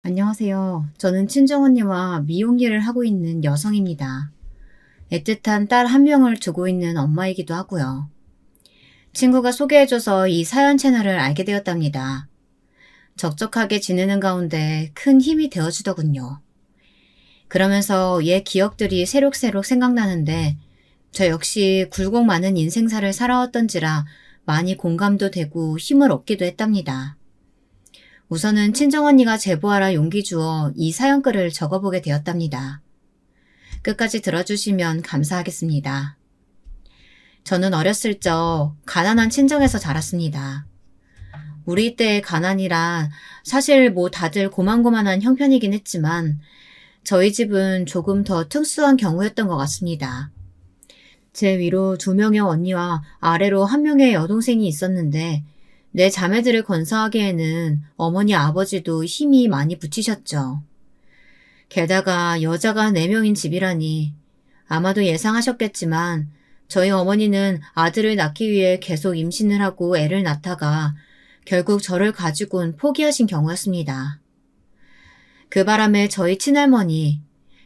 안녕하세요. 저는 친정언니와 미용 일을 하고 있는 여성입니다. 애틋한 딸 한 명을 두고 있는 엄마이기도 하고요. 친구가 소개해줘서 이 사연 채널을 알게 되었답니다. 적적하게 지내는 가운데 큰 힘이 되어주더군요. 그러면서 옛 기억들이 새록새록 생각나는데 저 역시 굴곡 많은 인생사를 살아왔던지라 많이 공감도 되고 힘을 얻기도 했답니다. 우선은 친정언니가 제보하라 용기 주어 이 사연글을 적어보게 되었답니다. 끝까지 들어주시면 감사하겠습니다. 저는 어렸을 적 가난한 친정에서 자랐습니다. 우리 때의 가난이라 사실 다들 고만고만한 형편이긴 했지만 저희 집은 조금 더 특수한 경우였던 것 같습니다. 제 위로 2명의 언니와 아래로 1명의 여동생이 있었는데 내 자매들을 건사하기에는 어머니 아버지도 힘이 많이 붙이셨죠. 게다가 여자가 4명인 집이라니 아마도 예상하셨겠지만 저희 어머니는 아들을 낳기 위해 계속 임신을 하고 애를 낳다가 결국 저를 가지고는 포기하신 경우였습니다. 그 바람에 저희 친할머니,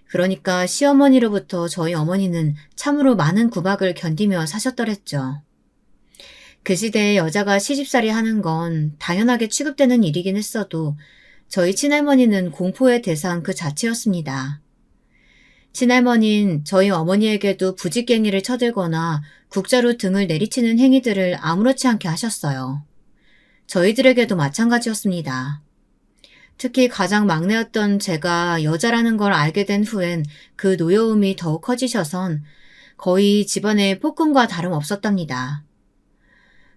그러니까 시어머니로부터 저희 어머니는 참으로 많은 구박을 견디며 사셨더랬죠. 그 시대에 여자가 시집살이 하는 건 당연하게 취급되는 일이긴 했어도 저희 친할머니는 공포의 대상 그 자체였습니다. 친할머니는 저희 어머니에게도 부직갱이를 쳐들거나 국자로 등을 내리치는 행위들을 아무렇지 않게 하셨어요. 저희들에게도 마찬가지였습니다. 특히 가장 막내였던 제가 여자라는 걸 알게 된 후엔 그 노여움이 더욱 커지셔선 거의 집안의 폭군과 다름없었답니다.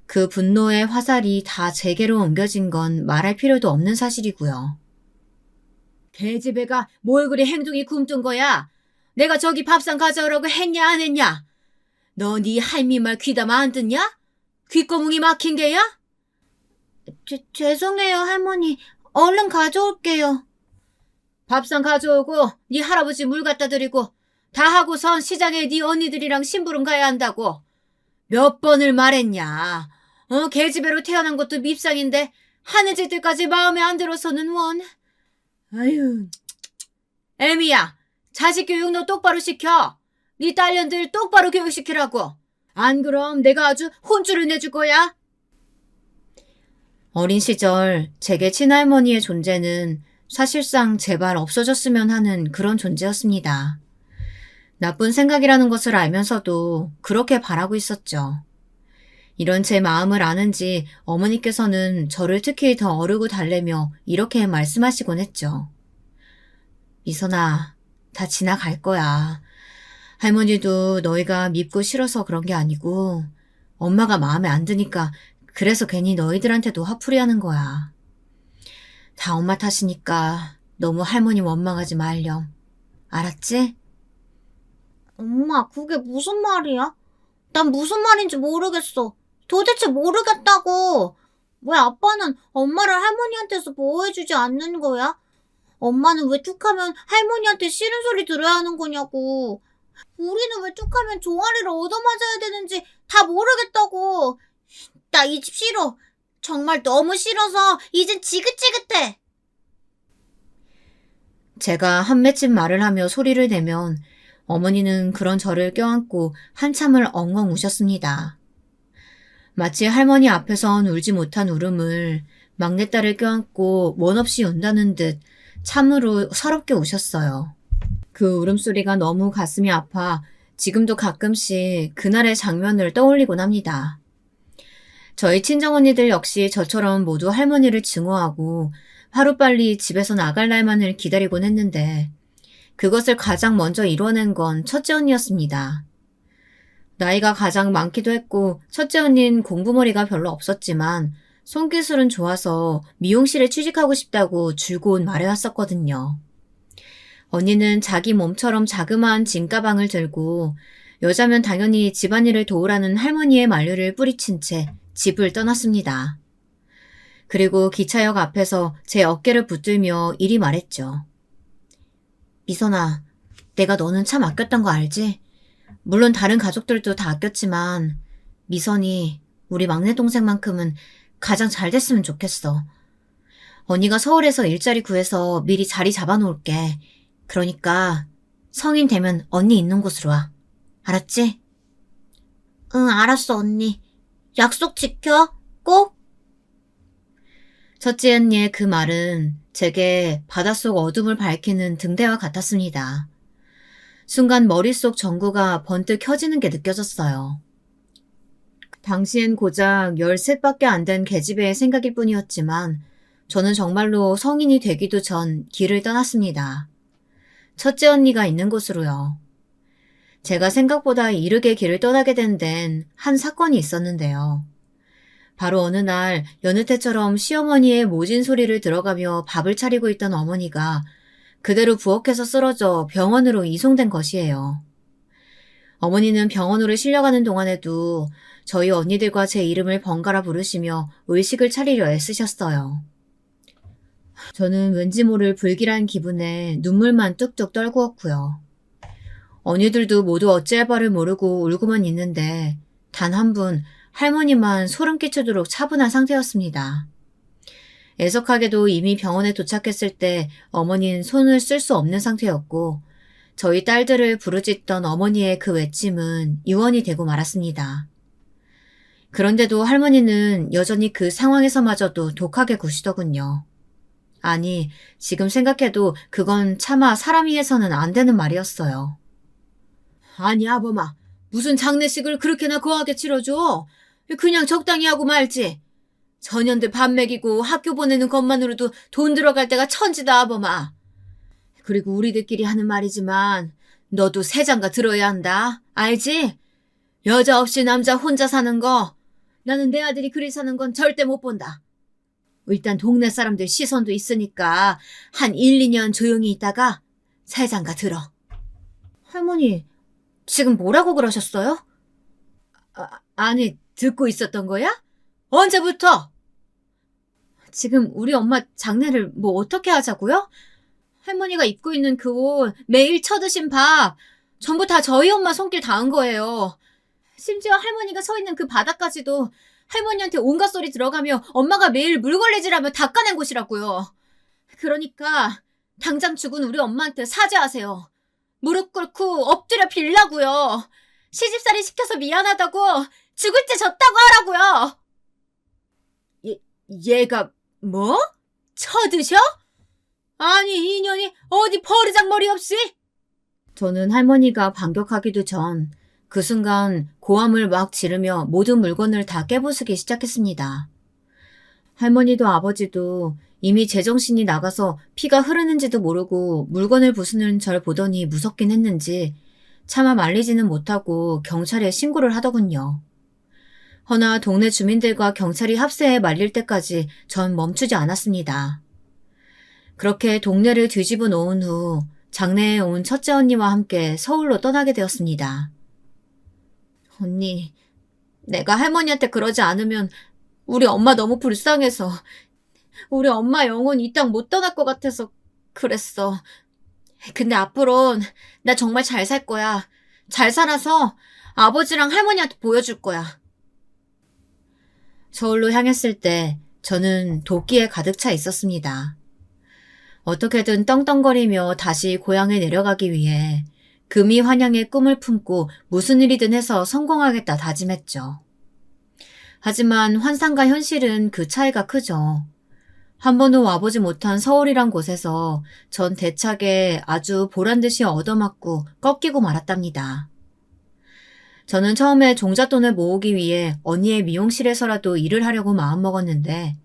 그 분노의 화살이 다 제게로 옮겨진 건 말할 필요도 없는 사실이고요. 계집애가 뭘 그리 행동이 굼뜬 거야? 내가 저기 밥상 가져오라고 했냐 안 했냐? 너 네 할미 말 귀담아 안 듣냐? 귓구멍이 막힌 게야? 죄송해요 할머니. 얼른 가져올게요. 밥상 가져오고 네 할아버지 물 갖다 드리고 다 하고선 시장에 네 언니들이랑 심부름 가야 한다고. 몇 번을 말했냐. 계집애로 태어난 것도 밉상인데 하늘질 때까지 마음에 안 들어서는 원. 아유, 애미야, 자식 교육 너 똑바로 시켜. 네 딸년들 똑바로 교육시키라고. 안 그럼 내가 아주 혼쭐을 내줄 거야. 어린 시절 제게 친할머니의 존재는 사실상 제발 없어졌으면 하는 그런 존재였습니다. 나쁜 생각이라는 것을 알면서도 그렇게 바라고 있었죠. 이런 제 마음을 아는지 어머니께서는 저를 특히 더 어르고 달래며 이렇게 말씀하시곤 했죠. 미선아, 다 지나갈 거야. 할머니도 너희가 밉고 싫어서 그런 게 아니고 엄마가 마음에 안 드니까 그래서 괜히 너희들한테도 화풀이 하는 거야. 다 엄마 탓이니까 너무 할머니 원망하지 말렴. 알았지? 엄마, 그게 무슨 말이야? 난 무슨 말인지 모르겠어. 도대체 모르겠다고. 왜 아빠는 엄마를 할머니한테서 보호해주지 않는 거야? 엄마는 왜 툭하면 할머니한테 싫은 소리 들어야 하는 거냐고. 우리는 왜 툭하면 종아리를 얻어맞아야 되는지 다 모르겠다고. 나 이 집 싫어. 정말 너무 싫어서 이젠 지긋지긋해. 제가 한 맺힌 말을 하며 소리를 내면 어머니는 그런 저를 껴안고 한참을 엉엉 우셨습니다. 마치 할머니 앞에선 울지 못한 울음을 막내딸을 껴안고 원 없이 운다는 듯 참으로 서럽게 우셨어요. 그 울음소리가 너무 가슴이 아파 지금도 가끔씩 그날의 장면을 떠올리곤 합니다. 저희 친정언니들 역시 저처럼 모두 할머니를 증오하고 하루빨리 집에서 나갈 날만을 기다리곤 했는데 그것을 가장 먼저 이뤄낸 건 첫째 언니였습니다. 나이가 가장 많기도 했고 첫째 언니는 공부머리가 별로 없었지만 손기술은 좋아서 미용실에 취직하고 싶다고 줄곧 말해왔었거든요. 언니는 자기 몸처럼 자그마한 짐가방을 들고 여자면 당연히 집안일을 도우라는 할머니의 만류를 뿌리친 채 집을 떠났습니다. 그리고 기차역 앞에서 제 어깨를 붙들며 이리 말했죠. 미선아, 내가 너는 참 아꼈던 거 알지? 물론 다른 가족들도 다 아꼈지만 미선이 우리 막내 동생만큼은 가장 잘 됐으면 좋겠어. 언니가 서울에서 일자리 구해서 미리 자리 잡아놓을게. 그러니까 성인 되면 언니 있는 곳으로 와. 알았지? 응, 알았어, 언니. 약속 지켜. 꼭. 첫째 언니의 그 말은 제게 바닷속 어둠을 밝히는 등대와 같았습니다. 순간 머릿속 전구가 번뜩 켜지는 게 느껴졌어요. 당시엔 고작 13밖에 안 된 계집애의 생각일 뿐이었지만 저는 정말로 성인이 되기도 전 길을 떠났습니다. 첫째 언니가 있는 곳으로요. 제가 생각보다 이르게 길을 떠나게 된 데는 한 사건이 있었는데요. 바로 어느 날 여느 때처럼 시어머니의 모진 소리를 들어가며 밥을 차리고 있던 어머니가 그대로 부엌에서 쓰러져 병원으로 이송된 것이에요. 어머니는 병원으로 실려가는 동안에도 저희 언니들과 제 이름을 번갈아 부르시며 의식을 차리려 애쓰셨어요. 저는 왠지 모를 불길한 기분에 눈물만 뚝뚝 떨구었고요. 언니들도 모두 어찌할 바를 모르고 울고만 있는데 단 한 분 할머니만 소름 끼치도록 차분한 상태였습니다. 애석하게도 이미 병원에 도착했을 때 어머니는 손을 쓸 수 없는 상태였고 저희 딸들을 부르짖던 어머니의 그 외침은 유언이 되고 말았습니다. 그런데도 할머니는 여전히 그 상황에서마저도 독하게 구시더군요. 아니, 지금 생각해도 그건 차마 사람이 해서는 안 되는 말이었어요. 아니, 아범아. 무슨 장례식을 그렇게나 거하게 치러줘? 그냥 적당히 하고 말지. 전년들 밥 먹이고 학교 보내는 것만으로도 돈 들어갈 때가 천지다, 아범아. 그리고 우리들끼리 하는 말이지만 너도 새 장가 들어야 한다. 알지? 여자 없이 남자 혼자 사는 거 나는 내 아들이 그리 사는 건 절대 못 본다. 일단 동네 사람들 시선도 있으니까 한 1, 2년 조용히 있다가 새 장가 들어. 할머니, 지금 뭐라고 그러셨어요? 아니, 듣고 있었던 거야? 언제부터? 지금 우리 엄마 장례를 뭐 어떻게 하자고요? 할머니가 입고 있는 그 옷, 매일 쳐드신 밥, 전부 다 저희 엄마 손길 닿은 거예요. 심지어 할머니가 서 있는 그 바닥까지도 할머니한테 온갖 소리 들어가며 엄마가 매일 물걸레질하며 닦아낸 곳이라고요. 그러니까 당장 죽은 우리 엄마한테 사죄하세요. 무릎 꿇고 엎드려 빌라고요. 시집살이 시켜서 미안하다고 죽을 때 졌다고 하라고요. 얘가 뭐? 쳐드셔? 아니 이년이 어디 버르장머리 없이? 저는 할머니가 반격하기도 전 그 순간 고함을 막 지르며 모든 물건을 다 깨부수기 시작했습니다. 할머니도 아버지도 이미 제정신이 나가서 피가 흐르는지도 모르고 물건을 부수는 절 보더니 무섭긴 했는지 차마 말리지는 못하고 경찰에 신고를 하더군요. 허나 동네 주민들과 경찰이 합세해 말릴 때까지 전 멈추지 않았습니다. 그렇게 동네를 뒤집어 놓은 후 장례에 온 첫째 언니와 함께 서울로 떠나게 되었습니다. 언니, 내가 할머니한테 그러지 않으면 우리 엄마 너무 불쌍해서 우리 엄마 영혼 이 땅 못 떠날 것 같아서 그랬어. 근데 앞으론 나 정말 잘 살 거야. 잘 살아서 아버지랑 할머니한테 보여줄 거야. 서울로 향했을 때 저는 도끼에 가득 차 있었습니다. 어떻게든 떵떵거리며 다시 고향에 내려가기 위해 금이 환양의 꿈을 품고 무슨 일이든 해서 성공하겠다 다짐했죠. 하지만 환상과 현실은 그 차이가 크죠. 한 번도 와보지 못한 서울이란 곳에서 전 대차게 아주 보란듯이 얻어맞고 꺾이고 말았답니다. 저는 처음에 종잣돈을 모으기 위해 언니의 미용실에서라도 일을 하려고 마음먹었는데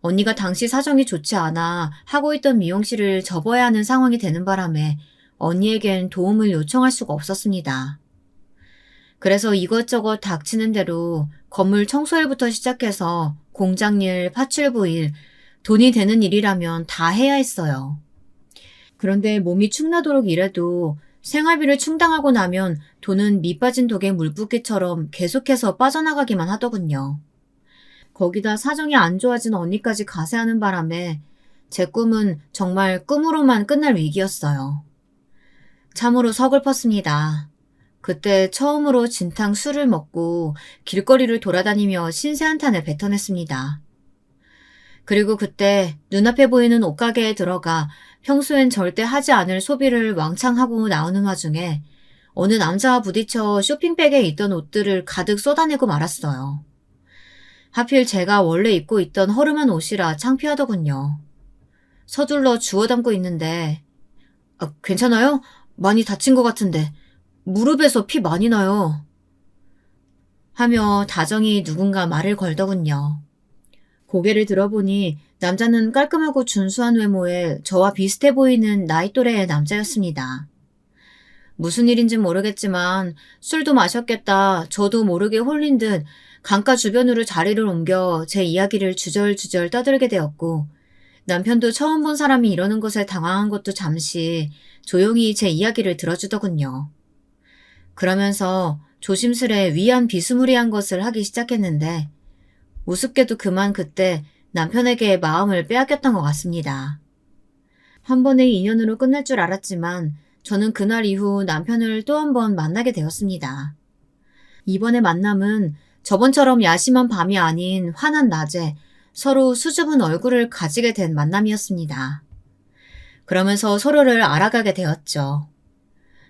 언니가 당시 사정이 좋지 않아 하고 있던 미용실을 접어야 하는 상황이 되는 바람에 언니에겐 도움을 요청할 수가 없었습니다. 그래서 이것저것 닥치는 대로 건물 청소일부터 시작해서 공장일, 파출부일, 돈이 되는 일이라면 다 해야 했어요. 그런데 몸이 축나도록 일해도 생활비를 충당하고 나면 돈은 밑빠진 독에 물붓기처럼 계속해서 빠져나가기만 하더군요. 거기다 사정이 안 좋아진 언니까지 가세하는 바람에 제 꿈은 정말 꿈으로만 끝날 위기였어요. 참으로 서글펐습니다. 그때 처음으로 진탕 술을 먹고 길거리를 돌아다니며 신세 한탄을 뱉어냈습니다. 그리고 그때 눈앞에 보이는 옷가게에 들어가 평소엔 절대 하지 않을 소비를 왕창 하고 나오는 와중에 어느 남자와 부딪혀 쇼핑백에 있던 옷들을 가득 쏟아내고 말았어요. 하필 제가 원래 입고 있던 허름한 옷이라 창피하더군요. 서둘러 주워 담고 있는데 괜찮아요? 많이 다친 것 같은데 무릎에서 피 많이 나요. 하며 다정히 누군가 말을 걸더군요. 고개를 들어보니 남자는 깔끔하고 준수한 외모에 저와 비슷해 보이는 나이 또래의 남자였습니다. 무슨 일인진 모르겠지만 술도 마셨겠다 저도 모르게 홀린 듯 강가 주변으로 자리를 옮겨 제 이야기를 주절주절 떠들게 되었고 남편도 처음 본 사람이 이러는 것에 당황한 것도 잠시 조용히 제 이야기를 들어주더군요. 그러면서 조심스레 위안 비스무리한 것을 하기 시작했는데 우습게도 그만 그때 남편에게 마음을 빼앗겼던 것 같습니다. 한 번의 인연으로 끝날 줄 알았지만 저는 그날 이후 남편을 또 한 번 만나게 되었습니다. 이번의 만남은 저번처럼 야심한 밤이 아닌 환한 낮에 서로 수줍은 얼굴을 가지게 된 만남이었습니다. 그러면서 서로를 알아가게 되었죠.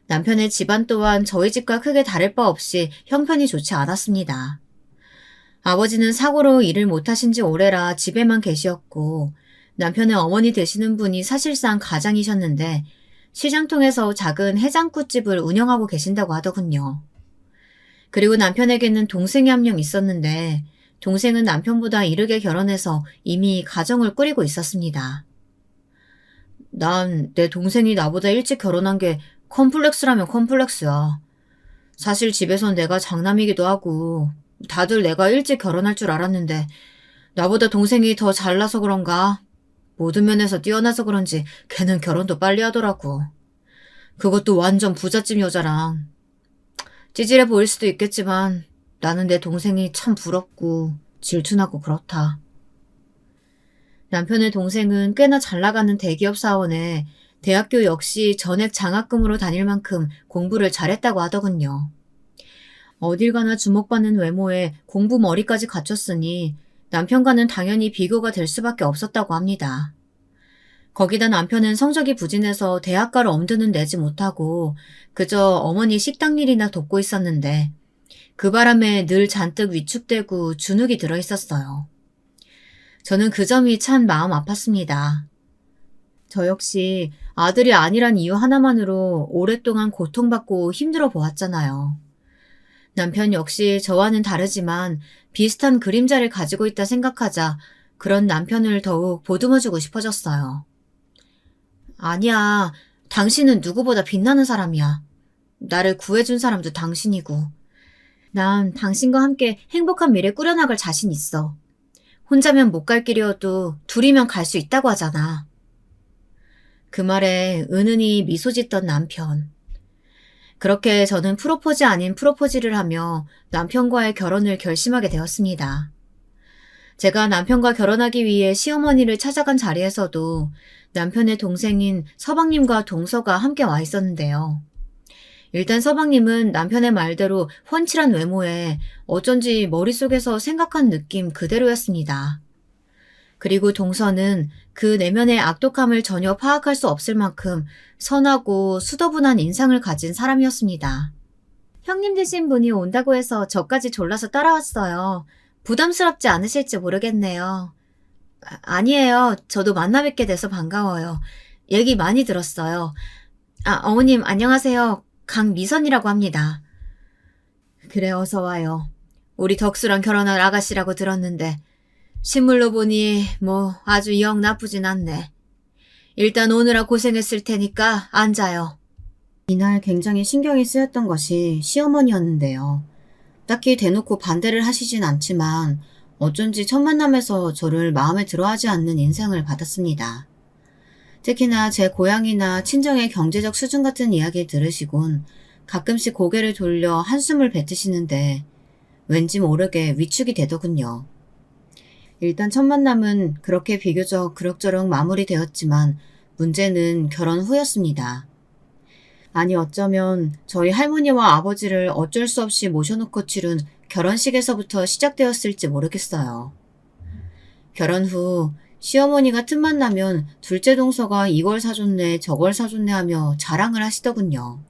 남편의 집안 또한 저희 집과 크게 다를 바 없이 형편이 좋지 않았습니다. 아버지는 사고로 일을 못하신 지 오래라 집에만 계시었고 남편의 어머니 되시는 분이 사실상 가장이셨는데 시장통에서 작은 해장국집을 운영하고 계신다고 하더군요. 그리고 남편에게는 동생이 한 명 있었는데 동생은 남편보다 이르게 결혼해서 이미 가정을 꾸리고 있었습니다. 난 내 동생이 나보다 일찍 결혼한 게 컴플렉스라면 컴플렉스야. 사실 집에선 내가 장남이기도 하고 다들 내가 일찍 결혼할 줄 알았는데 나보다 동생이 더 잘나서 그런가? 모든 면에서 뛰어나서 그런지 걔는 결혼도 빨리 하더라고. 그것도 완전 부잣집 여자랑. 찌질해 보일 수도 있겠지만 나는 내 동생이 참 부럽고 질투나고 그렇다. 남편의 동생은 꽤나 잘나가는 대기업 사원에 대학교 역시 전액 장학금으로 다닐 만큼 공부를 잘했다고 하더군요. 어딜 가나 주목받는 외모에 공부 머리까지 갖췄으니 남편과는 당연히 비교가 될 수밖에 없었다고 합니다. 거기다 남편은 성적이 부진해서 대학가를 엄두는 내지 못하고 그저 어머니 식당 일이나 돕고 있었는데 그 바람에 늘 잔뜩 위축되고 주눅이 들어 있었어요. 저는 그 점이 참 마음 아팠습니다. 저 역시 아들이 아니란 이유 하나만으로 오랫동안 고통받고 힘들어 보았잖아요. 남편 역시 저와는 다르지만 비슷한 그림자를 가지고 있다 생각하자 그런 남편을 더욱 보듬어주고 싶어졌어요. 아니야, 당신은 누구보다 빛나는 사람이야. 나를 구해준 사람도 당신이고. 난 당신과 함께 행복한 미래 꾸려나갈 자신 있어. 혼자면 못 갈 길이어도 둘이면 갈 수 있다고 하잖아. 그 말에 은은히 미소 짓던 남편. 그렇게 저는 프로포즈 아닌 프로포즈를 하며 남편과의 결혼을 결심하게 되었습니다. 제가 남편과 결혼하기 위해 시어머니를 찾아간 자리에서도 남편의 동생인 서방님과 동서가 함께 와 있었는데요. 일단 서방님은 남편의 말대로 훤칠한 외모에 어쩐지 머릿속에서 생각한 느낌 그대로였습니다. 그리고 동서는 그 내면의 악독함을 전혀 파악할 수 없을 만큼 선하고 수더분한 인상을 가진 사람이었습니다. 형님 되신 분이 온다고 해서 저까지 졸라서 따라왔어요. 부담스럽지 않으실지 모르겠네요. 아니에요. 저도 만나 뵙게 돼서 반가워요. 얘기 많이 들었어요. 어머님 안녕하세요. 강미선이라고 합니다. 그래 어서 와요. 우리 덕수랑 결혼할 아가씨라고 들었는데 실물로 보니 뭐 아주 영 나쁘진 않네. 일단 오느라 고생했을 테니까 앉아요. 이날 굉장히 신경이 쓰였던 것이 시어머니였는데요. 딱히 대놓고 반대를 하시진 않지만 어쩐지 첫 만남에서 저를 마음에 들어하지 않는 인상을 받았습니다. 특히나 제 고향이나 친정의 경제적 수준 같은 이야기를 들으시곤 가끔씩 고개를 돌려 한숨을 뱉으시는데 왠지 모르게 위축이 되더군요. 일단 첫 만남은 그렇게 비교적 그럭저럭 마무리되었지만 문제는 결혼 후였습니다. 아니 어쩌면 저희 할머니와 아버지를 어쩔 수 없이 모셔놓고 치룬 결혼식에서부터 시작되었을지 모르겠어요. 결혼 후 시어머니가 틈만 나면 둘째 동서가 이걸 사줬네 저걸 사줬네 하며 자랑을 하시더군요.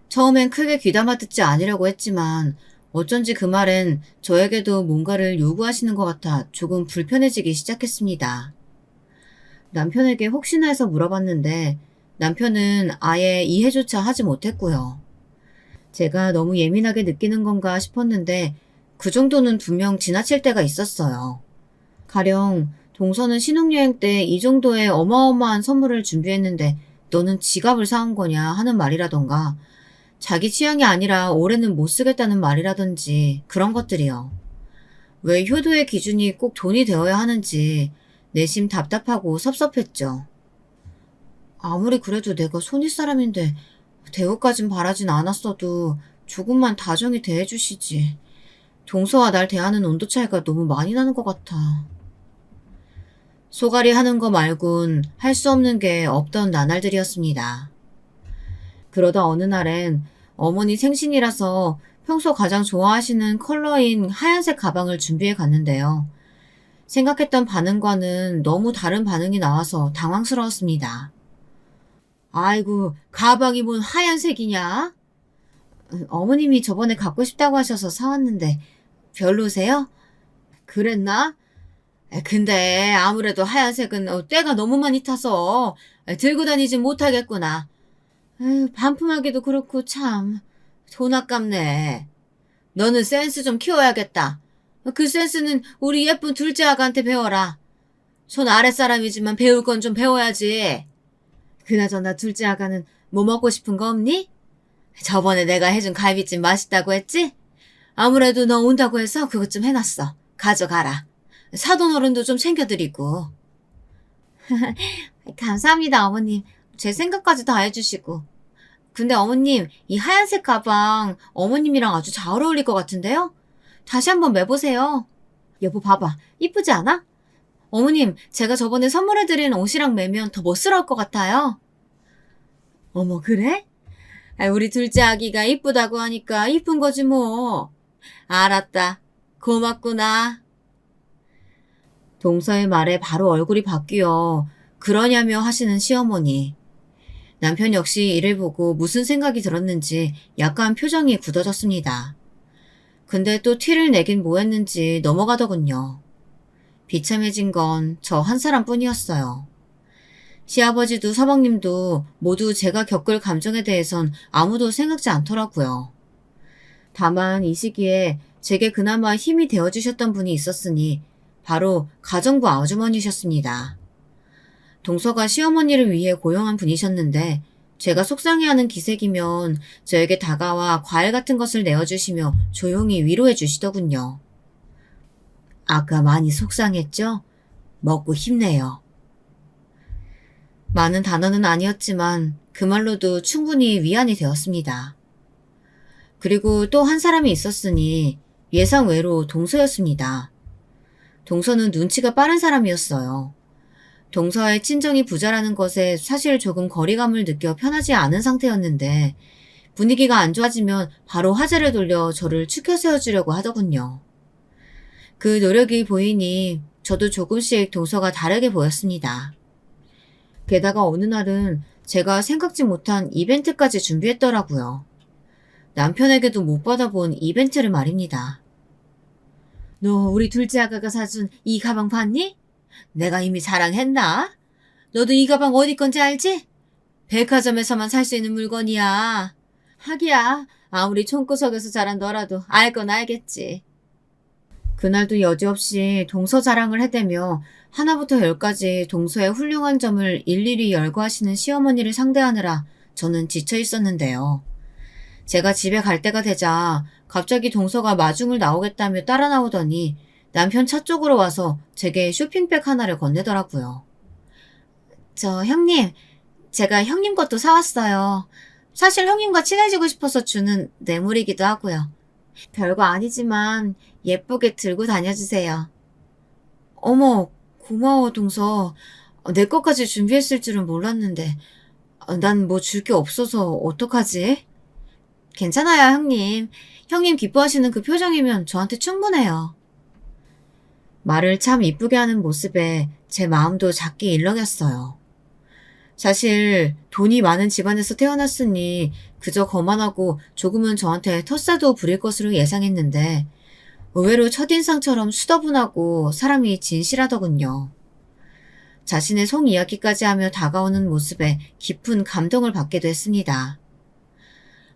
처음엔 크게 귀담아 듣지 않으려고 했지만 어쩐지 그 말엔 저에게도 뭔가를 요구하시는 것 같아 조금 불편해지기 시작했습니다. 남편에게 혹시나 해서 물어봤는데 남편은 아예 이해조차 하지 못했고요. 제가 너무 예민하게 느끼는 건가 싶었는데 그 정도는 분명 지나칠 때가 있었어요. 가령 동서는 신혼여행 때 이 정도의 어마어마한 선물을 준비했는데 너는 지갑을 사온 거냐 하는 말이라던가 자기 취향이 아니라 올해는 못 쓰겠다는 말이라든지 그런 것들이요. 왜 효도의 기준이 꼭 돈이 되어야 하는지 내심 답답하고 섭섭했죠. 아무리 그래도 내가 손윗 사람인데 대우까진 바라진 않았어도 조금만 다정히 대해주시지. 동서와 날 대하는 온도 차이가 너무 많이 나는 것 같아. 소갈이 하는 거 말곤 할 수 없는 게 없던 나날들이었습니다. 그러다 어느 날엔 어머니 생신이라서 평소 가장 좋아하시는 컬러인 하얀색 가방을 준비해 갔는데요. 생각했던 반응과는 너무 다른 반응이 나와서 당황스러웠습니다. 아이고, 가방이 뭔 하얀색이냐? 어머님이 저번에 갖고 싶다고 하셔서 사왔는데 별로세요? 그랬나? 근데 아무래도 하얀색은 때가 너무 많이 타서 들고 다니진 못하겠구나. 반품하기도 그렇고 참 돈 아깝네. 너는 센스 좀 키워야겠다. 그 센스는 우리 예쁜 둘째 아가한테 배워라. 손 아랫사람이지만 배울 건 좀 배워야지. 그나저나 둘째 아가는 뭐 먹고 싶은 거 없니? 저번에 내가 해준 갈비찜 맛있다고 했지? 아무래도 너 온다고 해서 그것 좀 해놨어. 가져가라. 사돈 어른도 좀 챙겨드리고. 감사합니다, 어머님. 제 생각까지 다 해주시고. 근데 어머님, 이 하얀색 가방 어머님이랑 아주 잘 어울릴 것 같은데요? 다시 한번 매보세요. 여보 봐봐. 이쁘지 않아? 어머님, 제가 저번에 선물해드린 옷이랑 매면 더 멋스러울 것 같아요. 어머, 그래? 우리 둘째 아기가 이쁘다고 하니까 이쁜 거지 뭐. 알았다. 고맙구나. 동서의 말에 바로 얼굴이 바뀌어 그러냐며 하시는 시어머니. 남편 역시 이를 보고 무슨 생각이 들었는지 약간 표정이 굳어졌습니다. 근데 또 티를 내긴 뭐했는지 넘어가더군요. 비참해진 건 저 한 사람뿐이었어요. 시아버지도 서방님도 모두 제가 겪을 감정에 대해선 아무도 생각지 않더라고요. 다만 이 시기에 제게 그나마 힘이 되어주셨던 분이 있었으니 바로 가정부 아주머니셨습니다. 동서가 시어머니를 위해 고용한 분이셨는데 제가 속상해하는 기색이면 저에게 다가와 과일 같은 것을 내어주시며 조용히 위로해 주시더군요. 아까 많이 속상했죠? 먹고 힘내요. 많은 단어는 아니었지만 그 말로도 충분히 위안이 되었습니다. 그리고 또 한 사람이 있었으니 예상 외로 동서였습니다. 동서는 눈치가 빠른 사람이었어요. 동서의 친정이 부자라는 것에 사실 조금 거리감을 느껴 편하지 않은 상태였는데 분위기가 안 좋아지면 바로 화제를 돌려 저를 추켜 세워주려고 하더군요. 그 노력이 보이니 저도 조금씩 동서가 다르게 보였습니다. 게다가 어느 날은 제가 생각지 못한 이벤트까지 준비했더라고요. 남편에게도 못 받아본 이벤트를 말입니다. 너 우리 둘째 아가가 사준 이 가방 봤니? 내가 이미 자랑했나? 너도 이 가방 어디 건지 알지? 백화점에서만 살 수 있는 물건이야. 하기야 아무리 총구석에서 자란 너라도 알 건 알겠지. 그날도 여지없이 동서 자랑을 해대며 하나부터 열까지 동서의 훌륭한 점을 일일이 열거하시는 시어머니를 상대하느라 저는 지쳐 있었는데요. 제가 집에 갈 때가 되자 갑자기 동서가 마중을 나오겠다며 따라 나오더니 남편 차 쪽으로 와서 제게 쇼핑백 하나를 건네더라고요. 저 형님, 제가 형님 것도 사왔어요. 사실 형님과 친해지고 싶어서 주는 뇌물이기도 하고요. 별거 아니지만 예쁘게 들고 다녀주세요. 어머, 고마워 동서. 내 것까지 준비했을 줄은 몰랐는데 난 뭐 줄 게 없어서 어떡하지? 괜찮아요 형님. 형님 기뻐하시는 그 표정이면 저한테 충분해요. 말을 참 이쁘게 하는 모습에 제 마음도 작게 일렁였어요. 사실 돈이 많은 집안에서 태어났으니 그저 거만하고 조금은 저한테 텃세도 부릴 것으로 예상했는데 의외로 첫인상처럼 수더분하고 사람이 진실하더군요. 자신의 속 이야기까지 하며 다가오는 모습에 깊은 감동을 받기도 했습니다.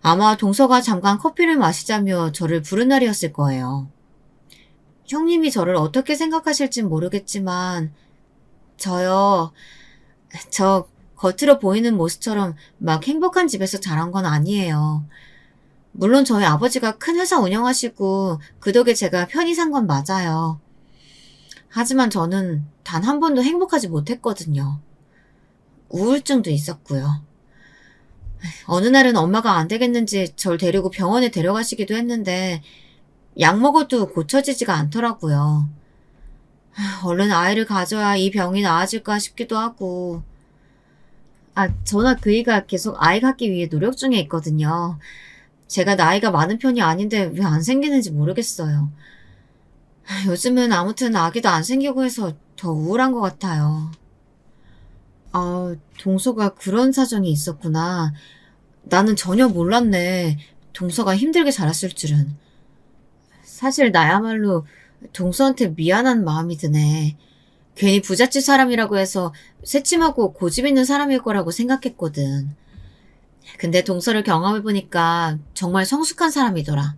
아마 동서가 잠깐 커피를 마시자며 저를 부른 날이었을 거예요. 형님이 저를 어떻게 생각하실진 모르겠지만 저 겉으로 보이는 모습처럼 막 행복한 집에서 자란 건 아니에요. 물론 저희 아버지가 큰 회사 운영하시고 그 덕에 제가 편히 산 건 맞아요. 하지만 저는 단 한 번도 행복하지 못했거든요. 우울증도 있었고요. 어느 날은 엄마가 안 되겠는지 절 데리고 병원에 데려가시기도 했는데 약 먹어도 고쳐지지가 않더라고요. 얼른 아이를 가져야 이 병이 나아질까 싶기도 하고. 저나 그이가 계속 아이 갖기 위해 노력 중에 있거든요. 제가 나이가 많은 편이 아닌데 왜 안 생기는지 모르겠어요. 요즘은 아무튼 아기도 안 생기고 해서 더 우울한 것 같아요. 동서가 그런 사정이 있었구나. 나는 전혀 몰랐네. 동서가 힘들게 자랐을 줄은. 사실 나야말로 동서한테 미안한 마음이 드네. 괜히 부잣집 사람이라고 해서 새침하고 고집 있는 사람일 거라고 생각했거든. 근데 동서를 경험해보니까 정말 성숙한 사람이더라.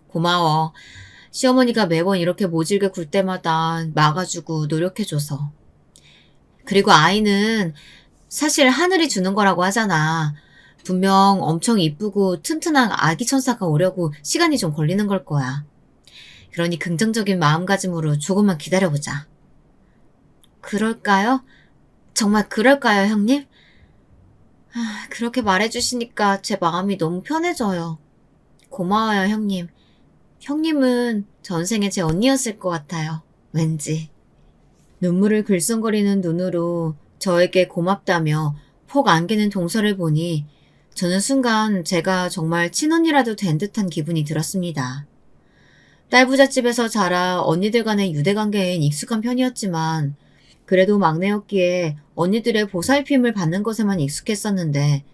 고마워. 시어머니가 매번 이렇게 모질게 굴 때마다 막아주고 노력해줘서. 그리고 아이는 사실 하늘이 주는 거라고 하잖아. 분명 엄청 이쁘고 튼튼한 아기 천사가 오려고 시간이 좀 걸리는 걸 거야. 그러니 긍정적인 마음가짐으로 조금만 기다려보자. 그럴까요? 정말 그럴까요, 형님? 그렇게 말해주시니까 제 마음이 너무 편해져요. 고마워요, 형님. 형님은 전생에 제 언니였을 것 같아요. 왠지. 눈물을 글썽거리는 눈으로 저에게 고맙다며 폭 안기는 동서를 보니 저는 순간 제가 정말 친언니라도 된 듯한 기분이 들었습니다. 딸부잣집에서 자라 언니들 간의 유대관계엔 익숙한 편이었지만 그래도 막내였기에 언니들의 보살핌을 받는 것에만 익숙했었는데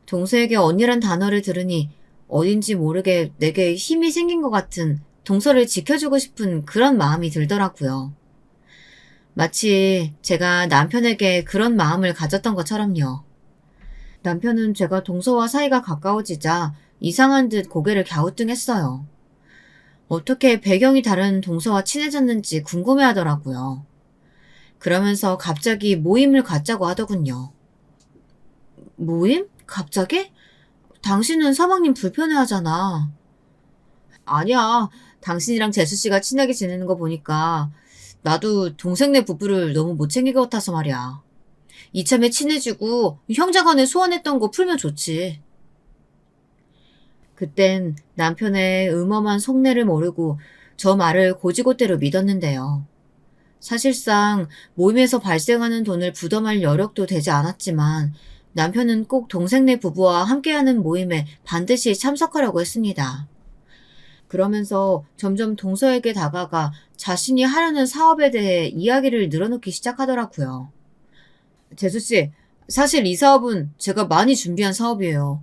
동서에게 언니란 단어를 들으니 어딘지 모르게 내게 힘이 생긴 것 같은 동서를 지켜주고 싶은 그런 마음이 들더라고요. 마치 제가 남편에게 그런 마음을 가졌던 것처럼요. 남편은 제가 동서와 사이가 가까워지자 이상한 듯 고개를 갸우뚱했어요. 어떻게 배경이 다른 동서와 친해졌는지 궁금해하더라고요. 그러면서 갑자기 모임을 갖자고 하더군요. 모임? 갑자기? 당신은 서방님 불편해하잖아. 아니야. 당신이랑 재수씨가 친하게 지내는 거 보니까 나도 동생네 부부를 너무 못 챙긴 것 같아서 말이야. 이참에 친해지고 형제간에 소원했던 거 풀면 좋지. 그땐 남편의 음험한 속내를 모르고 저 말을 고지고대로 믿었는데요. 사실상 모임에서 발생하는 돈을 부담할 여력도 되지 않았지만 남편은 꼭 동생네 부부와 함께하는 모임에 반드시 참석하려고 했습니다. 그러면서 점점 동서에게 다가가 자신이 하려는 사업에 대해 이야기를 늘어놓기 시작하더라고요. 재수씨, 사실 이 사업은 제가 많이 준비한 사업이에요.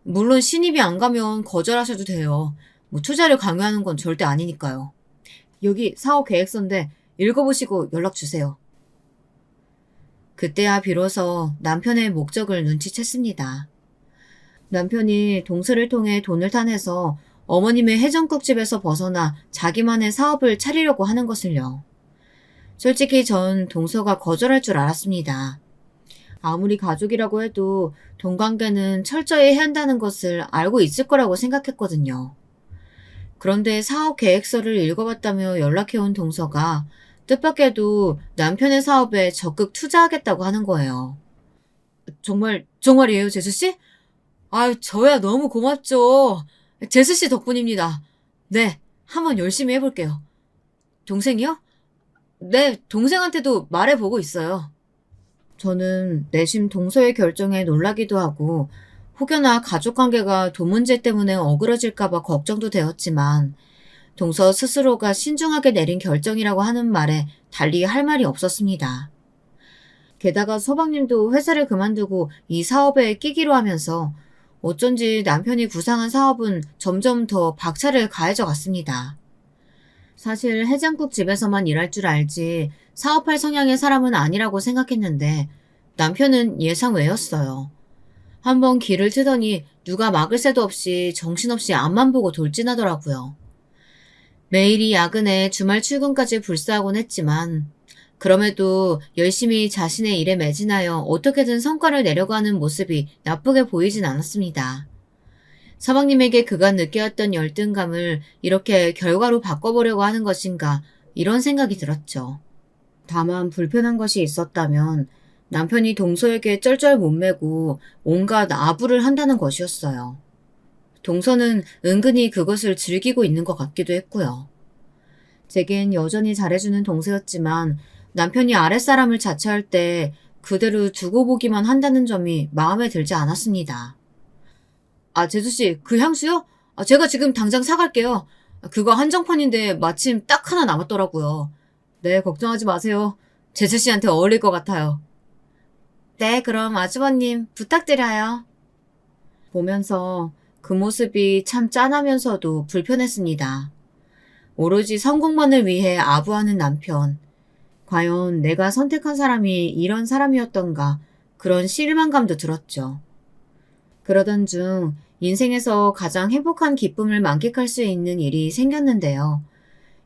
물론 신입이 안 가면 거절하셔도 돼요. 투자를 강요하는 건 절대 아니니까요. 여기 사업 계획서인데 읽어보시고 연락 주세요. 그때야 비로소 남편의 목적을 눈치챘습니다. 남편이 동서를 통해 돈을 타내서 어머님의 해장국집에서 벗어나 자기만의 사업을 차리려고 하는 것을요. 솔직히 전 동서가 거절할 줄 알았습니다. 아무리 가족이라고 해도 돈 관계는 철저히 해야 한다는 것을 알고 있을 거라고 생각했거든요. 그런데 사업 계획서를 읽어봤다며 연락해온 동서가 뜻밖에도 남편의 사업에 적극 투자하겠다고 하는 거예요. 정말이에요, 재수씨? 저야 너무 고맙죠. 재수씨 덕분입니다. 네, 한번 열심히 해볼게요. 동생이요? 네, 동생한테도 말해보고 있어요. 저는 내심 동서의 결정에 놀라기도 하고 혹여나 가족관계가 돈 문제 때문에 어그러질까봐 걱정도 되었지만 동서 스스로가 신중하게 내린 결정이라고 하는 말에 달리 할 말이 없었습니다. 게다가 서방님도 회사를 그만두고 이 사업에 끼기로 하면서 어쩐지 남편이 구상한 사업은 점점 더 박차를 가해져 갔습니다. 사실 해장국 집에서만 일할 줄 알지 사업할 성향의 사람은 아니라고 생각했는데 남편은 예상 외였어요. 한번 길을 트더니 누가 막을 새도 없이 정신없이 앞만 보고 돌진하더라고요. 매일이 야근에 주말 출근까지 불사하곤 했지만 그럼에도 열심히 자신의 일에 매진하여 어떻게든 성과를 내려고 하는 모습이 나쁘게 보이진 않았습니다. 서방님에게 그간 느껴왔던 열등감을 이렇게 결과로 바꿔보려고 하는 것인가 이런 생각이 들었죠. 다만 불편한 것이 있었다면 남편이 동서에게 쩔쩔 못 매고 온갖 아부를 한다는 것이었어요. 동서는 은근히 그것을 즐기고 있는 것 같기도 했고요. 제겐 여전히 잘해주는 동서였지만 남편이 아랫사람을 자처할 때 그대로 두고 보기만 한다는 점이 마음에 들지 않았습니다. 아, 재수씨, 그 향수요? 제가 지금 당장 사갈게요. 그거 한정판인데 마침 딱 하나 남았더라고요. 네, 걱정하지 마세요. 재수씨한테 어울릴 것 같아요. 네, 그럼 아주버님 부탁드려요. 보면서 그 모습이 참 짠하면서도 불편했습니다. 오로지 성공만을 위해 아부하는 남편. 과연 내가 선택한 사람이 이런 사람이었던가 그런 실망감도 들었죠. 그러던 중 인생에서 가장 행복한 기쁨을 만끽할 수 있는 일이 생겼는데요.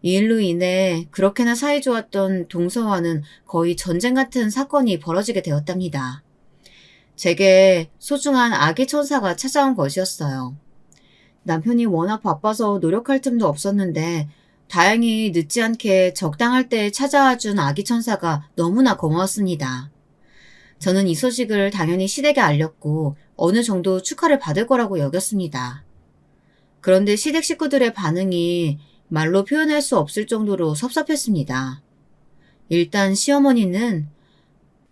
이 일로 인해 그렇게나 사이 좋았던 동서와는 거의 전쟁 같은 사건이 벌어지게 되었답니다. 제게 소중한 아기 천사가 찾아온 것이었어요. 남편이 워낙 바빠서 노력할 틈도 없었는데 다행히 늦지 않게 적당할 때 찾아와 준 아기 천사가 너무나 고마웠습니다. 저는 이 소식을 당연히 시댁에 알렸고 어느 정도 축하를 받을 거라고 여겼습니다. 그런데 시댁 식구들의 반응이 말로 표현할 수 없을 정도로 섭섭했습니다. 일단 시어머니는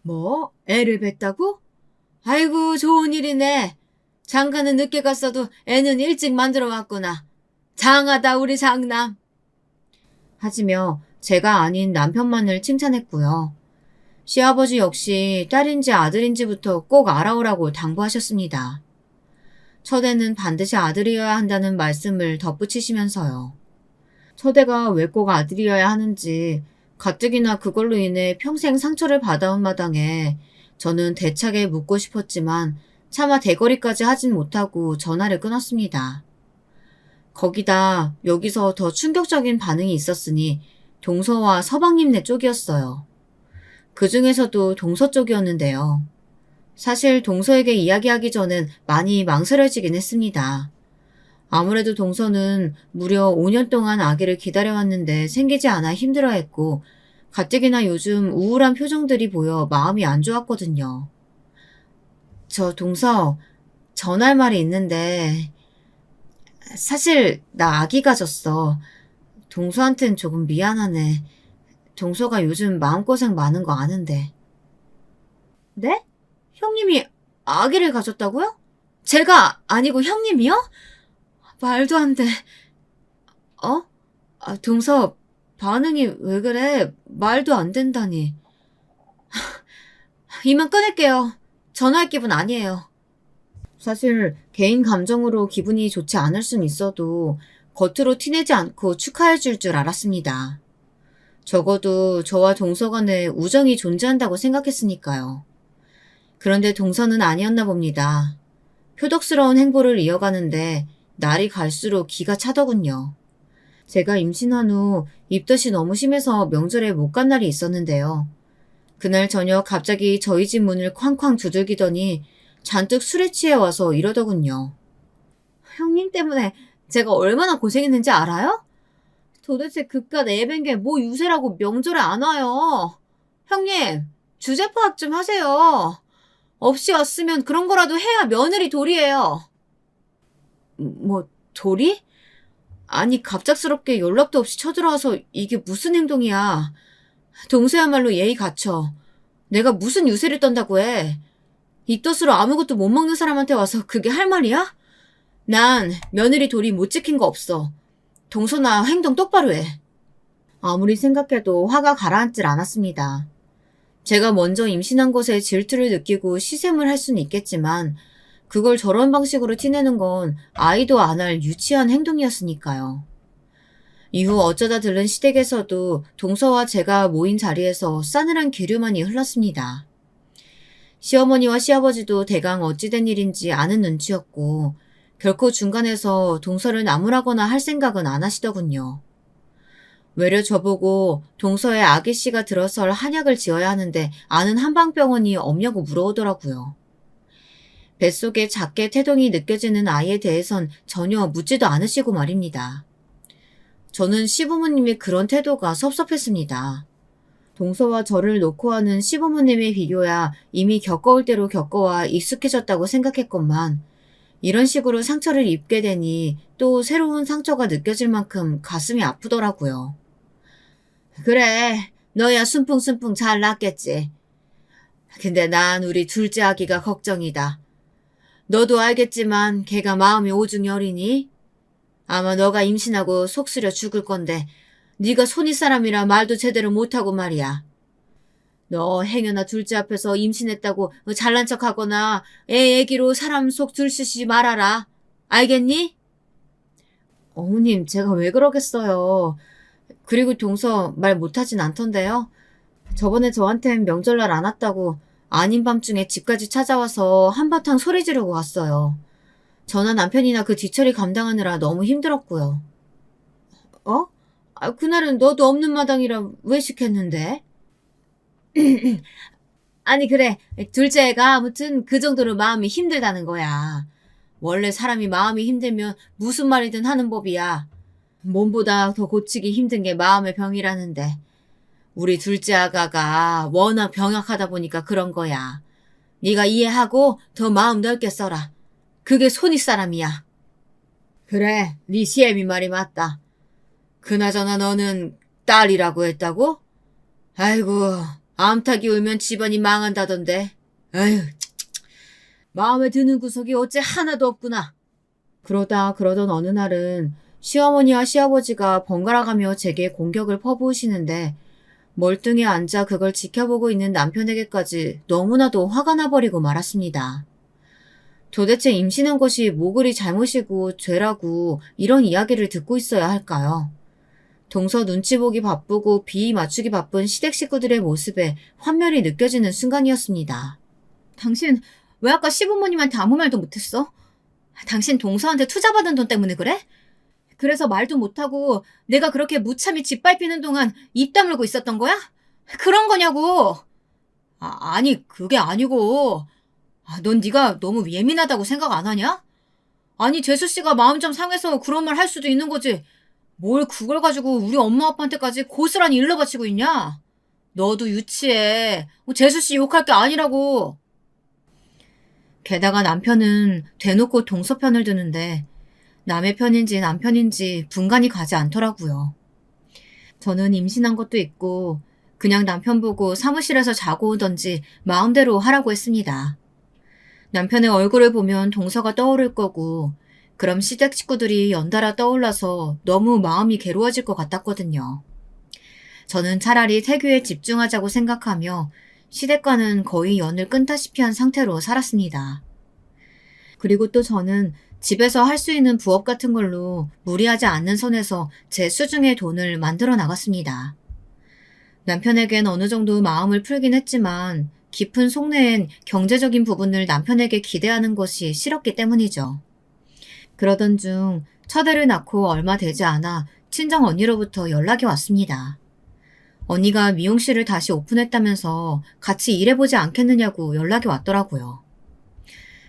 뭐? 애를 뱄다고? 아이고 좋은 일이네. 장가는 늦게 갔어도 애는 일찍 만들어 왔구나. 장하다 우리 장남. 하지며 제가 아닌 남편만을 칭찬했고요. 시아버지 역시 딸인지 아들인지부터 꼭 알아오라고 당부하셨습니다. 첫애는 반드시 아들이어야 한다는 말씀을 덧붙이시면서요. 첫애가 왜 꼭 아들이어야 하는지 가뜩이나 그걸로 인해 평생 상처를 받아온 마당에 저는 대차게 묻고 싶었지만 차마 대거리까지 하진 못하고 전화를 끊었습니다. 거기다 여기서 더 충격적인 반응이 있었으니 동서와 서방님네 쪽이었어요. 그 중에서도 동서 쪽이었는데요. 사실 동서에게 이야기하기 전엔 많이 망설여지긴 했습니다. 아무래도 동서는 무려 5년 동안 아기를 기다려왔는데 생기지 않아 힘들어했고 가뜩이나 요즘 우울한 표정들이 보여 마음이 안 좋았거든요. 저 동서 전할 말이 있는데 사실 나 아기 가졌어. 동서한텐 조금 미안하네. 동서가 요즘 마음고생 많은 거 아는데. 네? 형님이 아기를 가졌다고요? 제가 아니고 형님이요? 말도 안 돼. 어? 동서 반응이 왜 그래? 말도 안 된다니. 이만 끊을게요. 전화할 기분 아니에요. 사실 개인 감정으로 기분이 좋지 않을 순 있어도 겉으로 티내지 않고 축하해 줄 줄 알았습니다. 적어도 저와 동서 간에 우정이 존재한다고 생각했으니까요. 그런데 동서는 아니었나 봅니다. 표독스러운 행보를 이어가는데 날이 갈수록 기가 차더군요. 제가 임신한 후 입덧이 너무 심해서 명절에 못 간 날이 있었는데요. 그날 저녁 갑자기 저희 집 문을 쾅쾅 두들기더니 잔뜩 술에 취해 와서 이러더군요. 형님 때문에 제가 얼마나 고생했는지 알아요? 도대체 그깟 애밴 게 뭐 유세라고 명절에 안 와요. 형님, 주제 파악 좀 하세요. 없이 왔으면 그런 거라도 해야 며느리 도리예요. 뭐 도리? 아니 갑작스럽게 연락도 없이 쳐들어와서 이게 무슨 행동이야. 동서야말로 예의 갖춰. 내가 무슨 유세를 떤다고 해. 입덧으로 아무것도 못 먹는 사람한테 와서 그게 할 말이야? 난 며느리 도리 못 지킨 거 없어. 동서나 행동 똑바로 해. 아무리 생각해도 화가 가라앉질 않았습니다. 제가 먼저 임신한 것에 질투를 느끼고 시샘을 할 수는 있겠지만 그걸 저런 방식으로 티내는 건 아이도 안 할 유치한 행동이었으니까요. 이후 어쩌다 들른 시댁에서도 동서와 제가 모인 자리에서 싸늘한 기류만이 흘렀습니다. 시어머니와 시아버지도 대강 어찌된 일인지 아는 눈치였고 결코 중간에서 동서를 나무라거나 할 생각은 안 하시더군요. 외려 저보고 동서의 아기씨가 들어설 한약을 지어야 하는데 아는 한방병원이 없냐고 물어오더라고요. 뱃속에 작게 태동이 느껴지는 아이에 대해선 전혀 묻지도 않으시고 말입니다. 저는 시부모님의 그런 태도가 섭섭했습니다. 동서와 저를 놓고 하는 시부모님의 비교야 이미 겪어올 대로 겪어와 익숙해졌다고 생각했건만 이런 식으로 상처를 입게 되니 또 새로운 상처가 느껴질 만큼 가슴이 아프더라고요. 그래, 너야 순풍순풍 잘 났겠지. 근데 난 우리 둘째 아기가 걱정이다. 너도 알겠지만 걔가 마음이 오중이 어리니? 아마 너가 임신하고 속 쓰려 죽을 건데 네가 손윗사람이라 말도 제대로 못하고 말이야. 너 행여나 둘째 앞에서 임신했다고 잘난 척하거나 애 얘기로 사람 속 들쑤시지 말아라. 알겠니? 어머님, 제가 왜 그러겠어요. 그리고 동서 말 못하진 않던데요. 저번에 저한텐 명절날 안 왔다고 아닌 밤중에 집까지 찾아와서 한바탕 소리 지르고 갔어요. 저나 남편이나 그 뒤처리 감당하느라 너무 힘들었고요. 어? 그날은 너도 없는 마당이라 왜 시켰는데? 아니 그래, 둘째 애가 아무튼 그 정도로 마음이 힘들다는 거야. 원래 사람이 마음이 힘들면 무슨 말이든 하는 법이야. 몸보다 더 고치기 힘든 게 마음의 병이라는데 우리 둘째 아가가 워낙 병약하다 보니까 그런 거야. 네가 이해하고 더 마음 넓게 써라. 그게 손윗사람이야. 그래, 네 시애미 말이 맞다. 그나저나 너는 딸이라고 했다고? 아이고, 암탉이 울면 집안이 망한다던데. 아휴, 마음에 드는 구석이 어째 하나도 없구나. 그러던 어느 날은 시어머니와 시아버지가 번갈아가며 제게 공격을 퍼부으시는데 멀뚱히 앉아 그걸 지켜보고 있는 남편에게까지 너무나도 화가 나버리고 말았습니다. 도대체 임신한 것이 뭐 그리 잘못이고 죄라고 이런 이야기를 듣고 있어야 할까요? 동서 눈치 보기 바쁘고 비위 맞추기 바쁜 시댁 식구들의 모습에 환멸이 느껴지는 순간이었습니다. 당신 왜 아까 시부모님한테 아무 말도 못했어? 당신 동서한테 투자받은 돈 때문에 그래? 그래서 말도 못하고 내가 그렇게 무참히 짓밟히는 동안 입 다물고 있었던 거야? 그런 거냐고! 아니 그게 아니고 넌 네가 너무 예민하다고 생각 안 하냐? 아니 재수씨가 마음 좀 상해서 그런 말 할 수도 있는 거지 뭘 그걸 가지고 우리 엄마 아빠한테까지 고스란히 일러바치고 있냐? 너도 유치해. 재수씨 욕할 게 아니라고. 게다가 남편은 대놓고 동서 편을 드는데 남의 편인지 남편인지 분간이 가지 않더라고요. 저는 임신한 것도 있고 그냥 남편 보고 사무실에서 자고 오던지 마음대로 하라고 했습니다. 남편의 얼굴을 보면 동서가 떠오를 거고 그럼 시댁 식구들이 연달아 떠올라서 너무 마음이 괴로워질 것 같았거든요. 저는 차라리 태교에 집중하자고 생각하며 시댁과는 거의 연을 끊다시피 한 상태로 살았습니다. 그리고 또 저는 집에서 할 수 있는 부업 같은 걸로 무리하지 않는 선에서 제 수중의 돈을 만들어 나갔습니다. 남편에겐 어느 정도 마음을 풀긴 했지만 깊은 속내엔 경제적인 부분을 남편에게 기대하는 것이 싫었기 때문이죠. 그러던 중 첫애를 낳고 얼마 되지 않아 친정 언니로부터 연락이 왔습니다. 언니가 미용실을 다시 오픈했다면서 같이 일해보지 않겠느냐고 연락이 왔더라고요.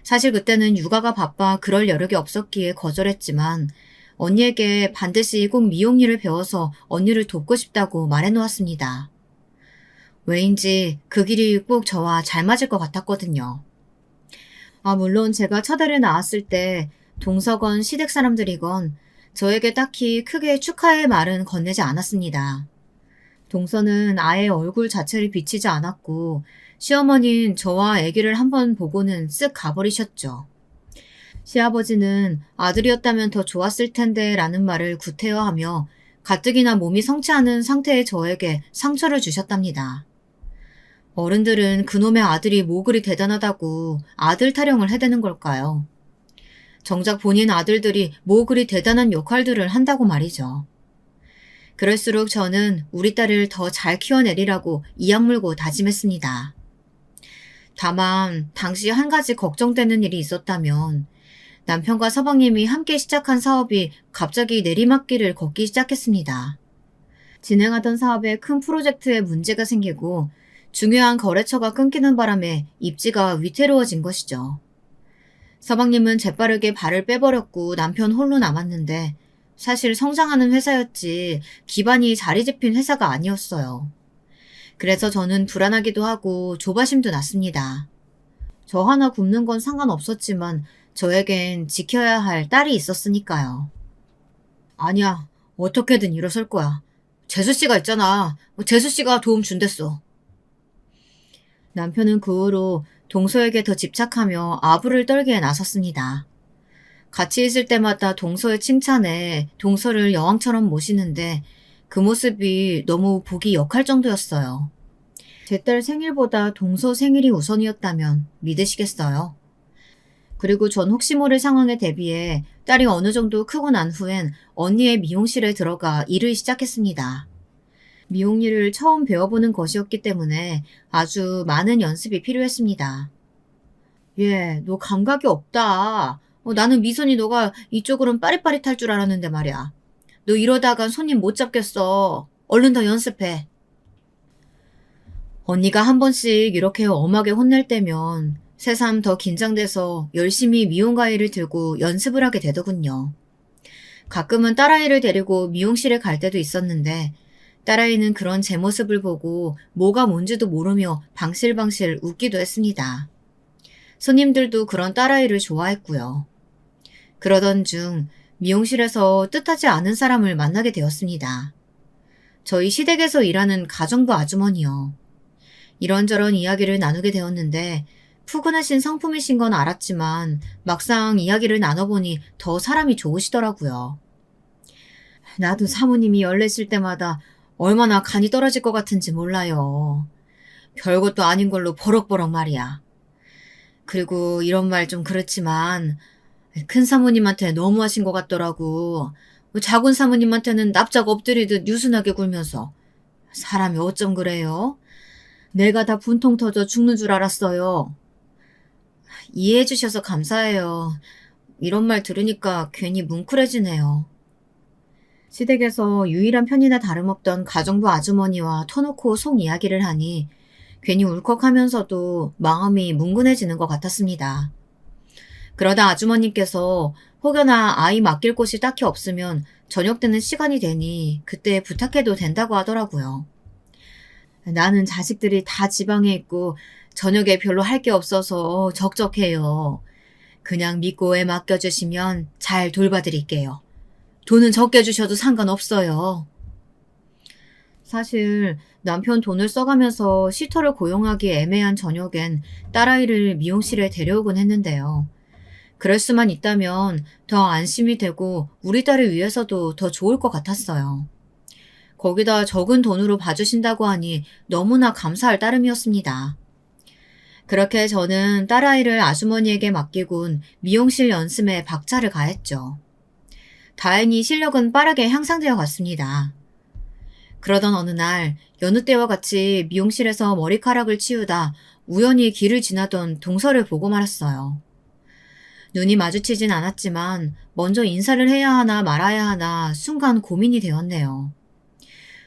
사실 그때는 육아가 바빠 그럴 여력이 없었기에 거절했지만 언니에게 반드시 꼭 미용 일을 배워서 언니를 돕고 싶다고 말해놓았습니다. 왜인지 그 길이 꼭 저와 잘 맞을 것 같았거든요. 물론 제가 첫애를 낳았을 때 동서건 시댁 사람들이건 저에게 딱히 크게 축하의 말은 건네지 않았습니다. 동서는 아예 얼굴 자체를 비치지 않았고 시어머니는 저와 아기를 한번 보고는 쓱 가버리셨죠. 시아버지는 아들이었다면 더 좋았을 텐데 라는 말을 구태여하며 가뜩이나 몸이 성취하는 상태의 저에게 상처를 주셨답니다. 어른들은 그놈의 아들이 뭐 그리 대단하다고 아들 타령을 해대는 걸까요? 정작 본인 아들들이 뭐 그리 대단한 역할들을 한다고 말이죠. 그럴수록 저는 우리 딸을 더 잘 키워내리라고 이악 물고 다짐했습니다. 다만 당시 한 가지 걱정되는 일이 있었다면 남편과 서방님이 함께 시작한 사업이 갑자기 내리막길을 걷기 시작했습니다. 진행하던 사업에 큰 프로젝트에 문제가 생기고 중요한 거래처가 끊기는 바람에 입지가 위태로워진 것이죠. 서방님은 재빠르게 발을 빼버렸고 남편 홀로 남았는데 사실 성장하는 회사였지 기반이 자리 잡힌 회사가 아니었어요. 그래서 저는 불안하기도 하고 조바심도 났습니다. 저 하나 굶는 건 상관없었지만 저에겐 지켜야 할 딸이 있었으니까요. 아니야, 어떻게든 일어설 거야. 재수씨가 있잖아. 재수씨가 도움 준댔어. 남편은 그 후로 동서에게 더 집착하며 아부를 떨기에 나섰습니다. 같이 있을 때마다 동서의 칭찬에 동서를 여왕처럼 모시는데 그 모습이 너무 보기 역할 정도였어요. 제 딸 생일보다 동서 생일이 우선이었다면 믿으시겠어요? 그리고 전 혹시 모를 상황에 대비해 딸이 어느 정도 크고 난 후엔 언니의 미용실에 들어가 일을 시작했습니다. 미용일을 처음 배워보는 것이었기 때문에 아주 많은 연습이 필요했습니다. 얘, 너 감각이 없다. 나는 미선이 너가 이쪽으로는 빠릿빠릿할 줄 알았는데 말이야. 너 이러다간 손님 못 잡겠어. 얼른 더 연습해. 언니가 한 번씩 이렇게 엄하게 혼낼 때면 새삼 더 긴장돼서 열심히 미용 가위를 들고 연습을 하게 되더군요. 가끔은 딸아이를 데리고 미용실에 갈 때도 있었는데 딸아이는 그런 제 모습을 보고 뭐가 뭔지도 모르며 방실방실 웃기도 했습니다. 손님들도 그런 딸아이를 좋아했고요. 그러던 중 미용실에서 뜻하지 않은 사람을 만나게 되었습니다. 저희 시댁에서 일하는 가정부 아주머니요. 이런저런 이야기를 나누게 되었는데 푸근하신 성품이신 건 알았지만 막상 이야기를 나눠보니 더 사람이 좋으시더라고요. 나도 사모님이 열내실 때마다 얼마나 간이 떨어질 것 같은지 몰라요. 별것도 아닌 걸로 버럭버럭 말이야. 그리고 이런 말 좀 그렇지만 큰 사모님한테 너무하신 것 같더라고. 작은 사모님한테는 납작 엎드리듯 유순하게 굴면서. 사람이 어쩜 그래요? 내가 다 분통 터져 죽는 줄 알았어요. 이해해 주셔서 감사해요. 이런 말 들으니까 괜히 뭉클해지네요. 시댁에서 유일한 편이나 다름없던 가정부 아주머니와 터놓고 속 이야기를 하니 괜히 울컥하면서도 마음이 뭉근해지는 것 같았습니다. 그러다 아주머님께서 혹여나 아이 맡길 곳이 딱히 없으면 저녁 때는 시간이 되니 그때 부탁해도 된다고 하더라고요. 나는 자식들이 다 지방에 있고 저녁에 별로 할 게 없어서 적적해요. 그냥 믿고 애 맡겨주시면 잘 돌봐드릴게요. 돈은 적게 주셔도 상관없어요. 사실 남편 돈을 써가면서 시터를 고용하기 애매한 저녁엔 딸아이를 미용실에 데려오곤 했는데요. 그럴 수만 있다면 더 안심이 되고 우리 딸을 위해서도 더 좋을 것 같았어요. 거기다 적은 돈으로 봐주신다고 하니 너무나 감사할 따름이었습니다. 그렇게 저는 딸아이를 아주머니에게 맡기곤 미용실 연습에 박차를 가했죠. 다행히 실력은 빠르게 향상되어 갔습니다. 그러던 어느 날 여느 때와 같이 미용실에서 머리카락을 치우다 우연히 길을 지나던 동서를 보고 말았어요. 눈이 마주치진 않았지만 먼저 인사를 해야 하나 말아야 하나 순간 고민이 되었네요.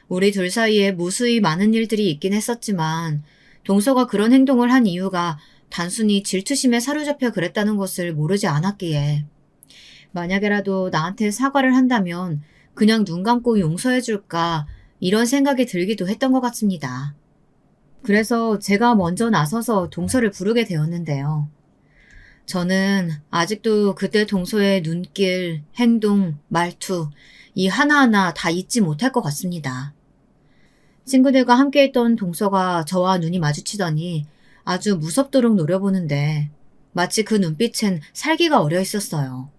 우리 둘 사이에 무수히 많은 일들이 있긴 했었지만 동서가 그런 행동을 한 이유가 단순히 질투심에 사로잡혀 그랬다는 것을 모르지 않았기에 만약에라도 나한테 사과를 한다면 그냥 눈 감고 용서해줄까 이런 생각이 들기도 했던 것 같습니다. 그래서 제가 먼저 나서서 동서를 부르게 되었는데요. 저는 아직도 그때 동서의 눈길, 행동, 말투 이 하나하나 다 잊지 못할 것 같습니다. 친구들과 함께 있던 동서가 저와 눈이 마주치더니 아주 무섭도록 노려보는데 마치 그 눈빛엔 살기가 어려 있었어요.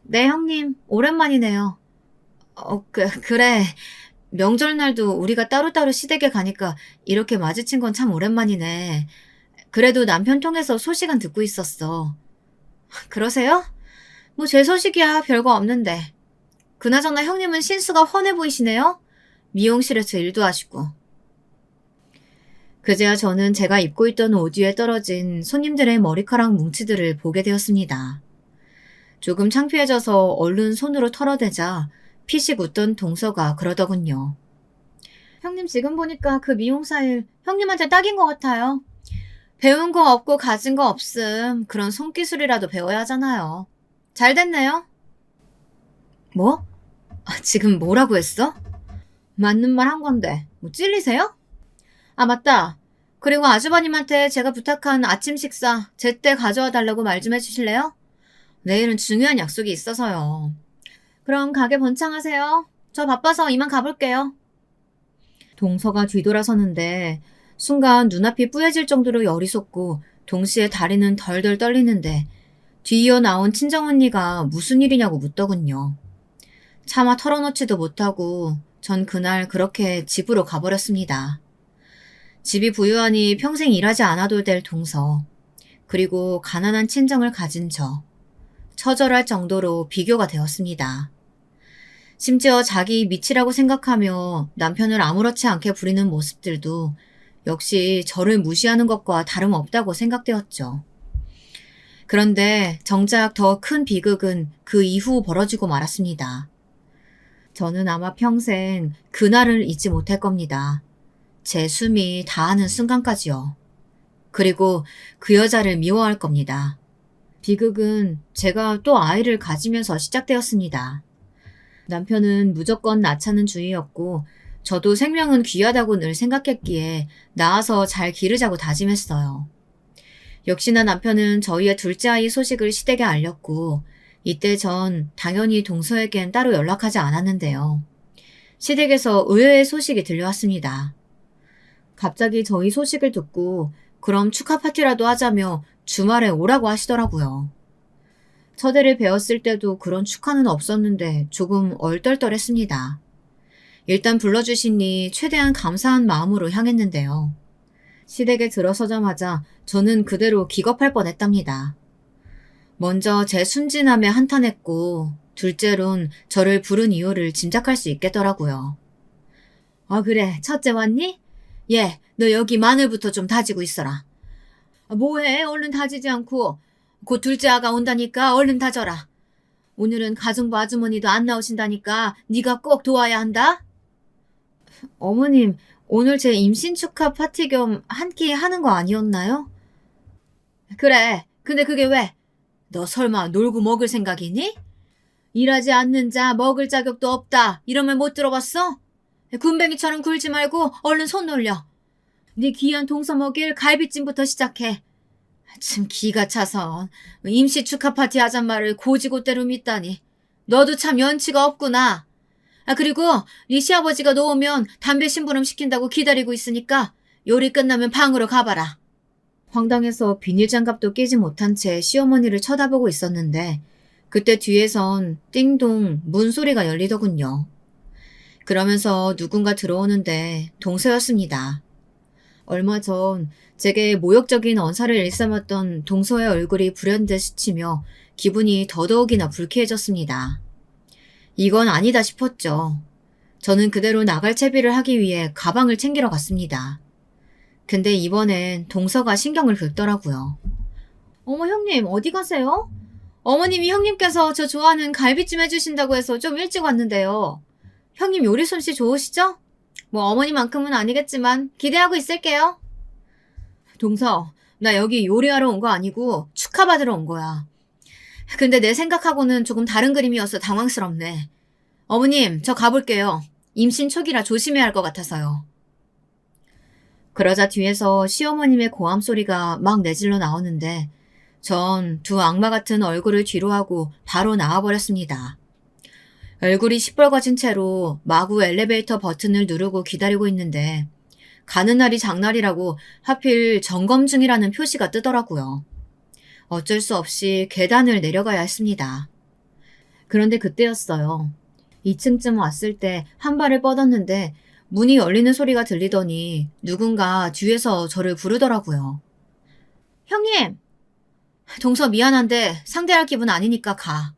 네, 형님. 오랜만이네요. 그래. 명절날도 우리가 따로따로 시댁에 가니까 이렇게 마주친 건 참 오랜만이네. 그래도 남편 통해서 소식은 듣고 있었어. 그러세요? 뭐 제 소식이야 별거 없는데. 그나저나 형님은 신수가 훤해 보이시네요? 미용실에서 일도 하시고. 그제야 저는 제가 입고 있던 옷 뒤에 떨어진 손님들의 머리카락 뭉치들을 보게 되었습니다. 조금 창피해져서 얼른 손으로 털어대자 피식 웃던 동서가 그러더군요. 형님 지금 보니까 그 미용사 일 형님한테 딱인 것 같아요. 배운 거 없고 가진 거 없음. 그런 손기술이라도 배워야 하잖아요. 잘 됐네요. 뭐? 지금 뭐라고 했어? 맞는 말 한 건데 뭐 찔리세요? 아 맞다. 그리고 아주버님한테 제가 부탁한 아침 식사 제때 가져와 달라고 말 좀 해주실래요? 내일은 중요한 약속이 있어서요. 그럼 가게 번창하세요. 저 바빠서 이만 가볼게요. 동서가 뒤돌아서는데 순간 눈앞이 뿌얘질 정도로 열이 솟고 동시에 다리는 덜덜 떨리는데 뒤이어 나온 친정언니가 무슨 일이냐고 묻더군요. 차마 털어놓지도 못하고 전 그날 그렇게 집으로 가버렸습니다. 집이 부유하니 평생 일하지 않아도 될 동서, 그리고 가난한 친정을 가진 저, 처절할 정도로 비교가 되었습니다. 심지어 자기 미치라고 생각하며 남편을 아무렇지 않게 부리는 모습들도 역시 저를 무시하는 것과 다름없다고 생각되었죠. 그런데 정작 더 큰 비극은 그 이후 벌어지고 말았습니다. 저는 아마 평생 그날을 잊지 못할 겁니다. 제 숨이 다하는 순간까지요. 그리고 그 여자를 미워할 겁니다. 비극은 제가 또 아이를 가지면서 시작되었습니다. 남편은 무조건 낳자는 주의였고 저도 생명은 귀하다고 늘 생각했기에 낳아서 잘 기르자고 다짐했어요. 역시나 남편은 저희의 둘째 아이 소식을 시댁에 알렸고 이때 전 당연히 동서에겐 따로 연락하지 않았는데요. 시댁에서 의외의 소식이 들려왔습니다. 갑자기 저희 소식을 듣고 그럼 축하 파티라도 하자며 주말에 오라고 하시더라고요. 첫애를 배웠을 때도 그런 축하는 없었는데 조금 얼떨떨했습니다. 일단 불러주시니 최대한 감사한 마음으로 향했는데요. 시댁에 들어서자마자 저는 그대로 기겁할 뻔했답니다. 먼저 제 순진함에 한탄했고 둘째론 저를 부른 이유를 짐작할 수 있겠더라고요. 그래 첫째 왔니? 예, 너 여기 마늘부터 좀 다지고 있어라. 뭐해 얼른 다지지 않고 곧 둘째 아가 온다니까 얼른 다져라. 오늘은 가정부 아주머니도 안 나오신다니까 네가 꼭 도와야 한다. 어머님 오늘 제 임신 축하 파티 겸 한 끼 하는 거 아니었나요? 그래 근데 그게 왜? 너 설마 놀고 먹을 생각이니? 일하지 않는 자 먹을 자격도 없다 이런 말 못 들어봤어? 군뱅이처럼 굴지 말고 얼른 손 놀려. 네 귀한 동서 먹일 갈비찜부터 시작해. 참 기가 차서 임시 축하 파티 하잔 말을 고지고대로 믿다니. 너도 참 연치가 없구나. 그리고 네 시아버지가 놓으면 담배 심부름 시킨다고 기다리고 있으니까 요리 끝나면 방으로 가봐라. 황당해서 비닐장갑도 끼지 못한 채 시어머니를 쳐다보고 있었는데 그때 뒤에선 띵동 문소리가 열리더군요. 그러면서 누군가 들어오는데 동서였습니다. 얼마 전 제게 모욕적인 언사를 일삼았던 동서의 얼굴이 불현듯 스치며 기분이 더더욱이나 불쾌해졌습니다. 이건 아니다 싶었죠. 저는 그대로 나갈 채비를 하기 위해 가방을 챙기러 갔습니다. 근데 이번엔 동서가 신경을 긁더라고요. 어머 형님 어디 가세요? 어머님이 형님께서 저 좋아하는 갈비찜 해주신다고 해서 좀 일찍 왔는데요. 형님 요리 솜씨 좋으시죠? 뭐 어머니만큼은 아니겠지만 기대하고 있을게요. 동서, 나 여기 요리하러 온 거 아니고 축하받으러 온 거야. 근데 내 생각하고는 조금 다른 그림이어서 당황스럽네. 어머님, 저 가볼게요. 임신 초기라 조심해야 할 것 같아서요. 그러자 뒤에서 시어머님의 고함 소리가 막 내질러 나오는데 전 두 악마 같은 얼굴을 뒤로 하고 바로 나와버렸습니다. 얼굴이 시뻘거진 채로 마구 엘리베이터 버튼을 누르고 기다리고 있는데 가는 날이 장날이라고 하필 점검 중이라는 표시가 뜨더라고요. 어쩔 수 없이 계단을 내려가야 했습니다. 그런데 그때였어요. 2층쯤 왔을 때 한 발을 뻗었는데 문이 열리는 소리가 들리더니 누군가 뒤에서 저를 부르더라고요. 형님! 동서 미안한데 상대할 기분 아니니까 가.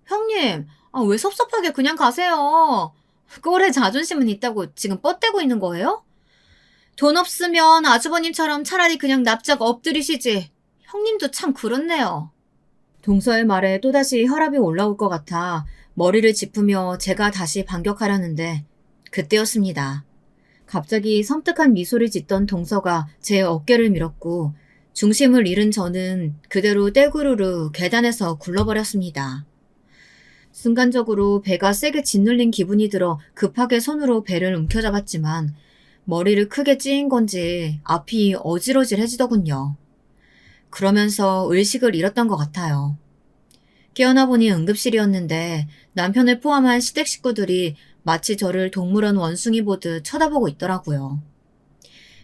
형님! 왜 섭섭하게 그냥 가세요. 꼴에 자존심은 있다고 지금 뻗대고 있는 거예요? 돈 없으면 아주버님처럼 차라리 그냥 납작 엎드리시지. 형님도 참 그렇네요. 동서의 말에 또다시 혈압이 올라올 것 같아 머리를 짚으며 제가 다시 반격하려는데 그때였습니다. 갑자기 섬뜩한 미소를 짓던 동서가 제 어깨를 밀었고 중심을 잃은 저는 그대로 떼구르르 계단에서 굴러버렸습니다. 순간적으로 배가 세게 짓눌린 기분이 들어 급하게 손으로 배를 움켜잡았지만 머리를 크게 찌인 건지 앞이 어질어질해지더군요. 그러면서 의식을 잃었던 것 같아요. 깨어나 보니 응급실이었는데 남편을 포함한 시댁 식구들이 마치 저를 동물원 원숭이 보듯 쳐다보고 있더라고요.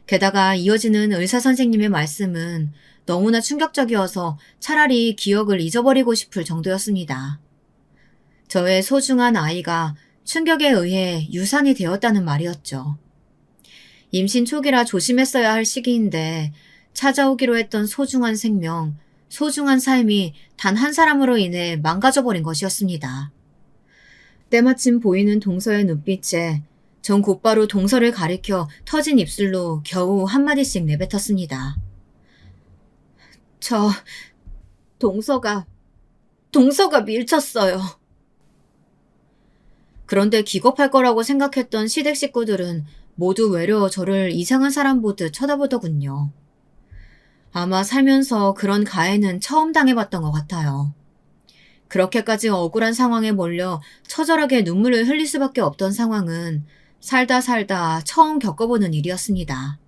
게다가 이어지는 의사 선생님의 말씀은 너무나 충격적이어서 차라리 기억을 잊어버리고 싶을 정도였습니다. 저의 소중한 아이가 충격에 의해 유산이 되었다는 말이었죠. 임신 초기라 조심했어야 할 시기인데 찾아오기로 했던 소중한 생명, 소중한 삶이 단 한 사람으로 인해 망가져버린 것이었습니다. 때마침 보이는 동서의 눈빛에 전 곧바로 동서를 가리켜 터진 입술로 겨우 한마디씩 내뱉었습니다. 동서가 밀쳤어요. 그런데 기겁할 거라고 생각했던 시댁 식구들은 모두 외려 저를 이상한 사람 보듯 쳐다보더군요. 아마 살면서 그런 가해는 처음 당해봤던 것 같아요. 그렇게까지 억울한 상황에 몰려 처절하게 눈물을 흘릴 수밖에 없던 상황은 살다 처음 겪어보는 일이었습니다.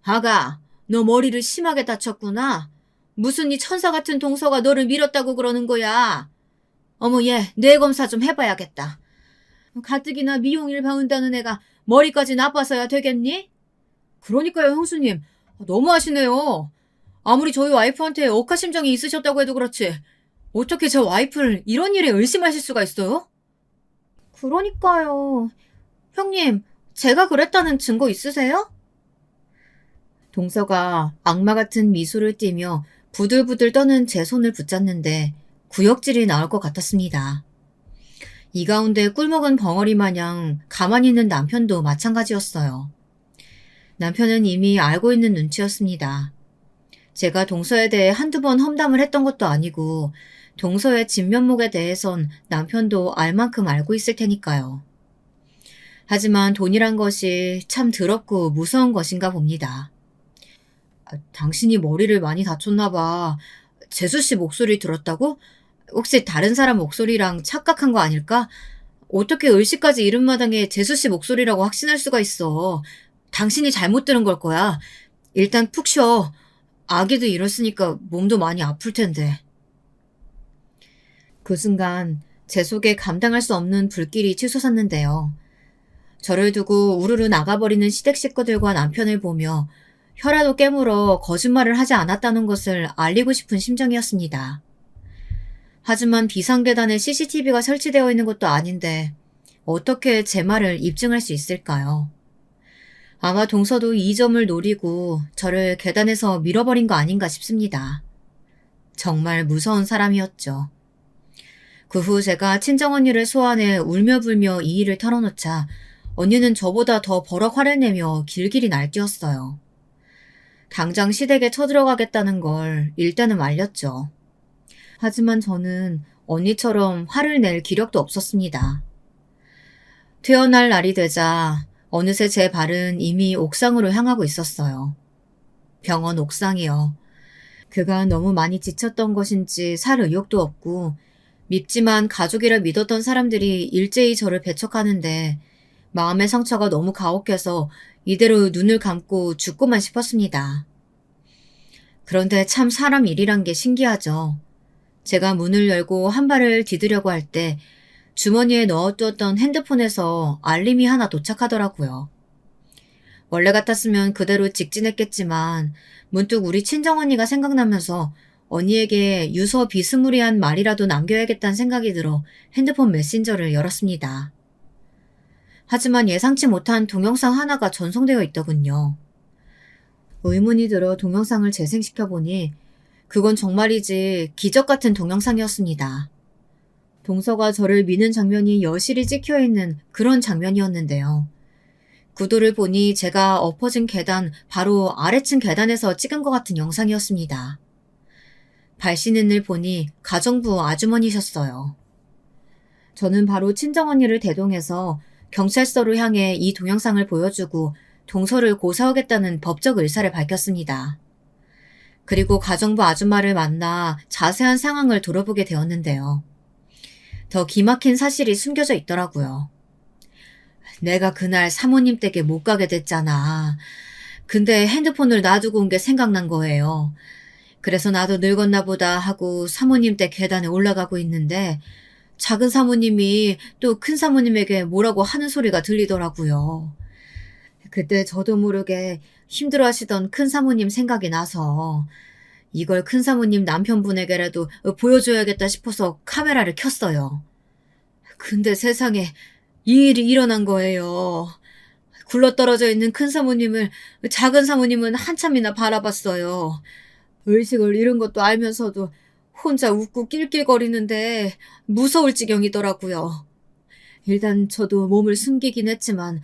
아가, 너 머리를 심하게 다쳤구나. 무슨 이 천사 같은 동서가 너를 밀었다고 그러는 거야. 어머 얘, 뇌 검사 좀 해봐야겠다. 가뜩이나 미용일 배운다는 애가 머리까지 나빠서야 되겠니? 그러니까요 형수님. 너무하시네요. 아무리 저희 와이프한테 억하심정이 있으셨다고 해도 그렇지 어떻게 저 와이프를 이런 일에 의심하실 수가 있어요? 그러니까요. 형님, 제가 그랬다는 증거 있으세요? 동서가 악마 같은 미소를 띠며 부들부들 떠는 제 손을 붙잡는데 구역질이 나올 것 같았습니다. 이 가운데 꿀먹은 벙어리 마냥 가만히 있는 남편도 마찬가지였어요. 남편은 이미 알고 있는 눈치였습니다. 제가 동서에 대해 한두 번 험담을 했던 것도 아니고 동서의 진면목에 대해선 남편도 알 만큼 알고 있을 테니까요. 하지만 돈이란 것이 참 더럽고 무서운 것인가 봅니다. 당신이 머리를 많이 다쳤나 봐. 재수 씨 목소리 들었다고? 혹시 다른 사람 목소리랑 착각한 거 아닐까? 어떻게 을씨까지 이른 마당에 재수 씨 목소리라고 확신할 수가 있어. 당신이 잘못 들은 걸 거야. 일단 푹 쉬어. 아기도 이랬으니까 몸도 많이 아플 텐데. 그 순간 제 속에 감당할 수 없는 불길이 치솟았는데요. 저를 두고 우르르 나가버리는 시댁 식구들과 남편을 보며 혀라도 깨물어 거짓말을 하지 않았다는 것을 알리고 싶은 심정이었습니다. 하지만 비상계단에 CCTV가 설치되어 있는 것도 아닌데 어떻게 제 말을 입증할 수 있을까요? 아마 동서도 이 점을 노리고 저를 계단에서 밀어버린 거 아닌가 싶습니다. 정말 무서운 사람이었죠. 그 후 제가 친정언니를 소환해 울며불며 이 일을 털어놓자 언니는 저보다 더 버럭 화를 내며 길길이 날뛰었어요. 당장 시댁에 쳐들어가겠다는 걸 일단은 말렸죠. 하지만 저는 언니처럼 화를 낼 기력도 없었습니다. 퇴원할 날이 되자 어느새 제 발은 이미 옥상으로 향하고 있었어요. 병원 옥상이요. 그간 너무 많이 지쳤던 것인지 살 의욕도 없고 밉지만 가족이라 믿었던 사람들이 일제히 저를 배척하는데 마음의 상처가 너무 가혹해서 이대로 눈을 감고 죽고만 싶었습니다. 그런데 참 사람 일이란 게 신기하죠. 제가 문을 열고 한 발을 디디려고 할 때 주머니에 넣어두었던 핸드폰에서 알림이 하나 도착하더라고요. 원래 같았으면 그대로 직진했겠지만 문득 우리 친정언니가 생각나면서 언니에게 유서 비스무리한 말이라도 남겨야겠다는 생각이 들어 핸드폰 메신저를 열었습니다. 하지만 예상치 못한 동영상 하나가 전송되어 있더군요. 의문이 들어 동영상을 재생시켜보니 그건 정말이지 기적 같은 동영상이었습니다. 동서가 저를 미는 장면이 여실히 찍혀있는 그런 장면이었는데요. 구도를 보니 제가 엎어진 계단 바로 아래층 계단에서 찍은 것 같은 영상이었습니다. 발신은 을 보니 가정부 아주머니셨어요. 저는 바로 친정언니를 대동해서 경찰서로 향해 이 동영상을 보여주고 동서를 고소하겠다는 법적 의사를 밝혔습니다. 그리고 가정부 아줌마를 만나 자세한 상황을 들어보게 되었는데요. 더 기막힌 사실이 숨겨져 있더라고요. 내가 그날 사모님 댁에 못 가게 됐잖아. 근데 핸드폰을 놔두고 온 게 생각난 거예요. 그래서 나도 늙었나 보다 하고 사모님 댁 계단에 올라가고 있는데 작은 사모님이 또 큰 사모님에게 뭐라고 하는 소리가 들리더라고요. 그때 저도 모르게 힘들어하시던 큰 사모님 생각이 나서 이걸 큰 사모님 남편분에게라도 보여줘야겠다 싶어서 카메라를 켰어요. 근데 세상에 이 일이 일어난 거예요. 굴러떨어져 있는 큰 사모님을 작은 사모님은 한참이나 바라봤어요. 의식을 잃은 것도 알면서도 혼자 웃고 낄낄거리는데 무서울 지경이더라고요. 일단 저도 몸을 숨기긴 했지만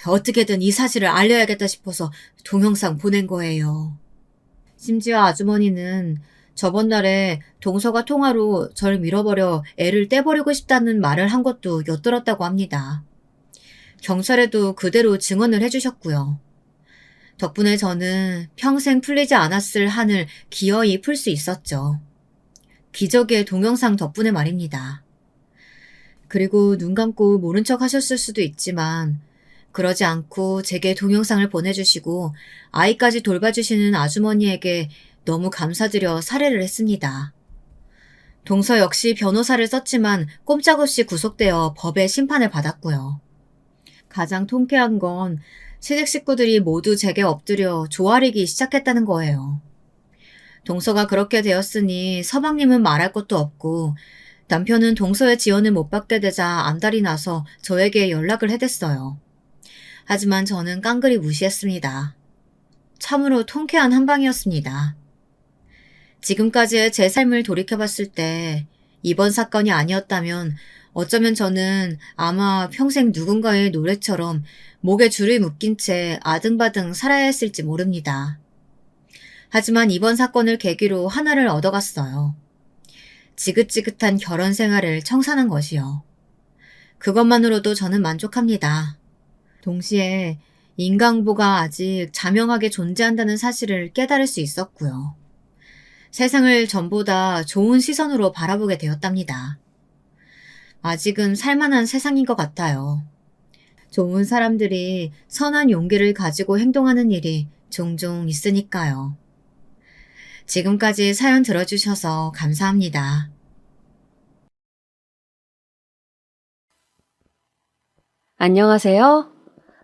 어떻게든 이 사실을 알려야겠다 싶어서 동영상 보낸 거예요. 심지어 아주머니는 저번 날에 동서가 통화로 절 밀어버려 애를 떼버리고 싶다는 말을 한 것도 엿들었다고 합니다. 경찰에도 그대로 증언을 해주셨고요. 덕분에 저는 평생 풀리지 않았을 한을 기어이 풀 수 있었죠. 기적의 동영상 덕분에 말입니다. 그리고 눈 감고 모른 척 하셨을 수도 있지만 그러지 않고 제게 동영상을 보내주시고 아이까지 돌봐주시는 아주머니에게 너무 감사드려 살해를 했습니다. 동서 역시 변호사를 썼지만 꼼짝없이 구속되어 법의 심판을 받았고요. 가장 통쾌한 건 시댁 식구들이 모두 제게 엎드려 조아리기 시작했다는 거예요. 동서가 그렇게 되었으니 서방님은 말할 것도 없고 남편은 동서의 지원을 못 받게 되자 안달이 나서 저에게 연락을 해댔어요. 하지만 저는 깡그리 무시했습니다. 참으로 통쾌한 한방이었습니다. 지금까지의 제 삶을 돌이켜봤을 때 이번 사건이 아니었다면 어쩌면 저는 아마 평생 누군가의 노래처럼 목에 줄을 묶인 채 아등바등 살아야 했을지 모릅니다. 하지만 이번 사건을 계기로 하나를 얻어갔어요. 지긋지긋한 결혼 생활을 청산한 것이요. 그것만으로도 저는 만족합니다. 동시에 인간보가 아직 자명하게 존재한다는 사실을 깨달을 수 있었고요. 세상을 전보다 좋은 시선으로 바라보게 되었답니다. 아직은 살만한 세상인 것 같아요. 좋은 사람들이 선한 용기를 가지고 행동하는 일이 종종 있으니까요. 지금까지 사연 들어주셔서 감사합니다. 안녕하세요.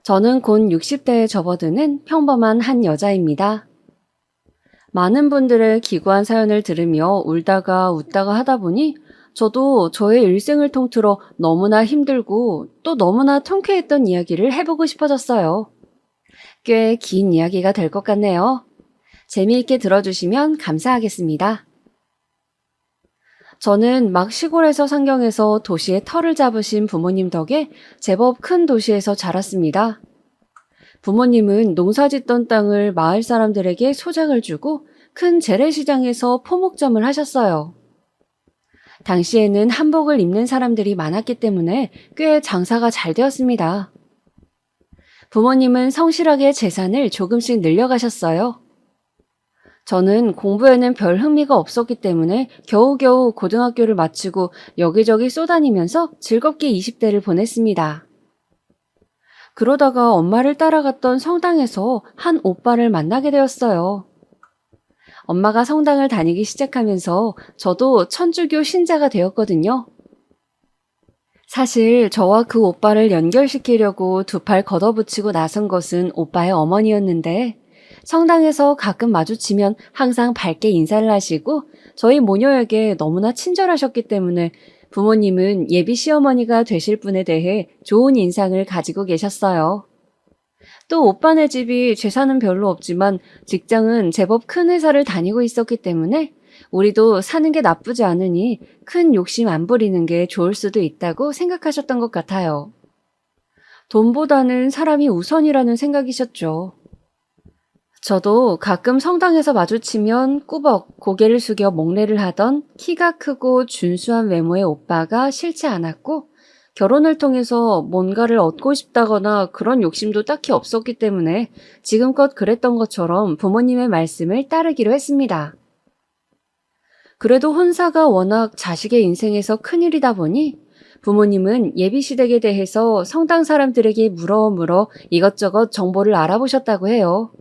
저는 곧 60대에 접어드는 평범한 한 여자입니다. 많은 분들의 기구한 사연을 들으며 울다가 웃다가 하다 보니 저도 저의 일생을 통틀어 너무나 힘들고 또 너무나 통쾌했던 이야기를 해보고 싶어졌어요. 꽤 긴 이야기가 될 것 같네요. 재미있게 들어주시면 감사하겠습니다. 저는 막 시골에서 상경해서 도시에 터를 잡으신 부모님 덕에 제법 큰 도시에서 자랐습니다. 부모님은 농사짓던 땅을 마을 사람들에게 소작을 주고 큰 재래시장에서 포목점을 하셨어요. 당시에는 한복을 입는 사람들이 많았기 때문에 꽤 장사가 잘 되었습니다. 부모님은 성실하게 재산을 조금씩 늘려가셨어요. 저는 공부에는 별 흥미가 없었기 때문에 겨우겨우 고등학교를 마치고 여기저기 쏘다니면서 즐겁게 20대를 보냈습니다. 그러다가 엄마를 따라갔던 성당에서 한 오빠를 만나게 되었어요. 엄마가 성당을 다니기 시작하면서 저도 천주교 신자가 되었거든요. 사실 저와 그 오빠를 연결시키려고 두 팔 걷어붙이고 나선 것은 오빠의 어머니였는데 성당에서 가끔 마주치면 항상 밝게 인사를 하시고 저희 모녀에게 너무나 친절하셨기 때문에 부모님은 예비 시어머니가 되실 분에 대해 좋은 인상을 가지고 계셨어요. 또 오빠네 집이 재산은 별로 없지만 직장은 제법 큰 회사를 다니고 있었기 때문에 우리도 사는 게 나쁘지 않으니 큰 욕심 안 부리는 게 좋을 수도 있다고 생각하셨던 것 같아요. 돈보다는 사람이 우선이라는 생각이셨죠. 저도 가끔 성당에서 마주치면 꾸벅 고개를 숙여 목례를 하던 키가 크고 준수한 외모의 오빠가 싫지 않았고 결혼을 통해서 뭔가를 얻고 싶다거나 그런 욕심도 딱히 없었기 때문에 지금껏 그랬던 것처럼 부모님의 말씀을 따르기로 했습니다. 그래도 혼사가 워낙 자식의 인생에서 큰일이다 보니 부모님은 예비시댁에 대해서 성당 사람들에게 물어 이것저것 정보를 알아보셨다고 해요.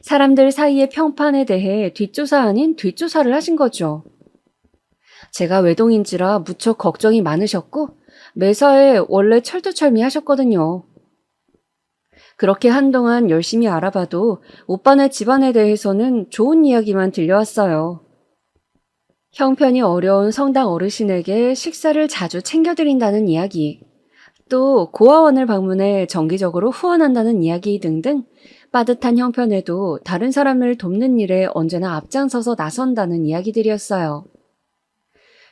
사람들 사이의 평판에 대해 뒷조사 아닌 뒷조사를 하신 거죠. 제가 외동인지라 무척 걱정이 많으셨고 매사에 원래 철두철미 하셨거든요. 그렇게 한동안 열심히 알아봐도 오빠네 집안에 대해서는 좋은 이야기만 들려왔어요. 형편이 어려운 성당 어르신에게 식사를 자주 챙겨드린다는 이야기, 또 고아원을 방문해 정기적으로 후원한다는 이야기 등등 빠듯한 형편에도 다른 사람을 돕는 일에 언제나 앞장서서 나선다는 이야기들이었어요.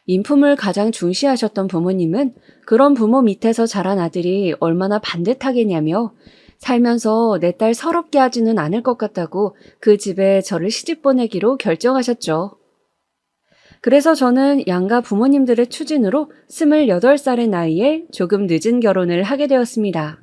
인품을 가장 중시하셨던 부모님은 그런 부모 밑에서 자란 아들이 얼마나 반듯하겠냐며 살면서 내 딸 서럽게 하지는 않을 것 같다고 그 집에 저를 시집 보내기로 결정하셨죠. 그래서 저는 양가 부모님들의 추진으로 28살의 나이에 조금 늦은 결혼을 하게 되었습니다.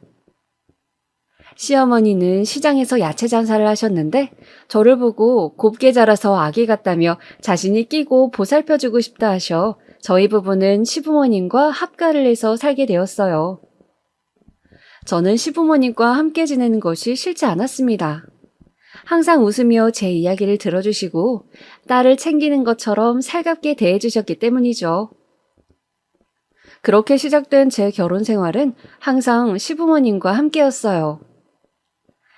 시어머니는 시장에서 야채 장사를 하셨는데 저를 보고 곱게 자라서 아기 같다며 자신이 끼고 보살펴주고 싶다 하셔 저희 부부는 시부모님과 합가를 해서 살게 되었어요. 저는 시부모님과 함께 지내는 것이 싫지 않았습니다. 항상 웃으며 제 이야기를 들어주시고 딸을 챙기는 것처럼 살갑게 대해주셨기 때문이죠. 그렇게 시작된 제 결혼 생활은 항상 시부모님과 함께였어요.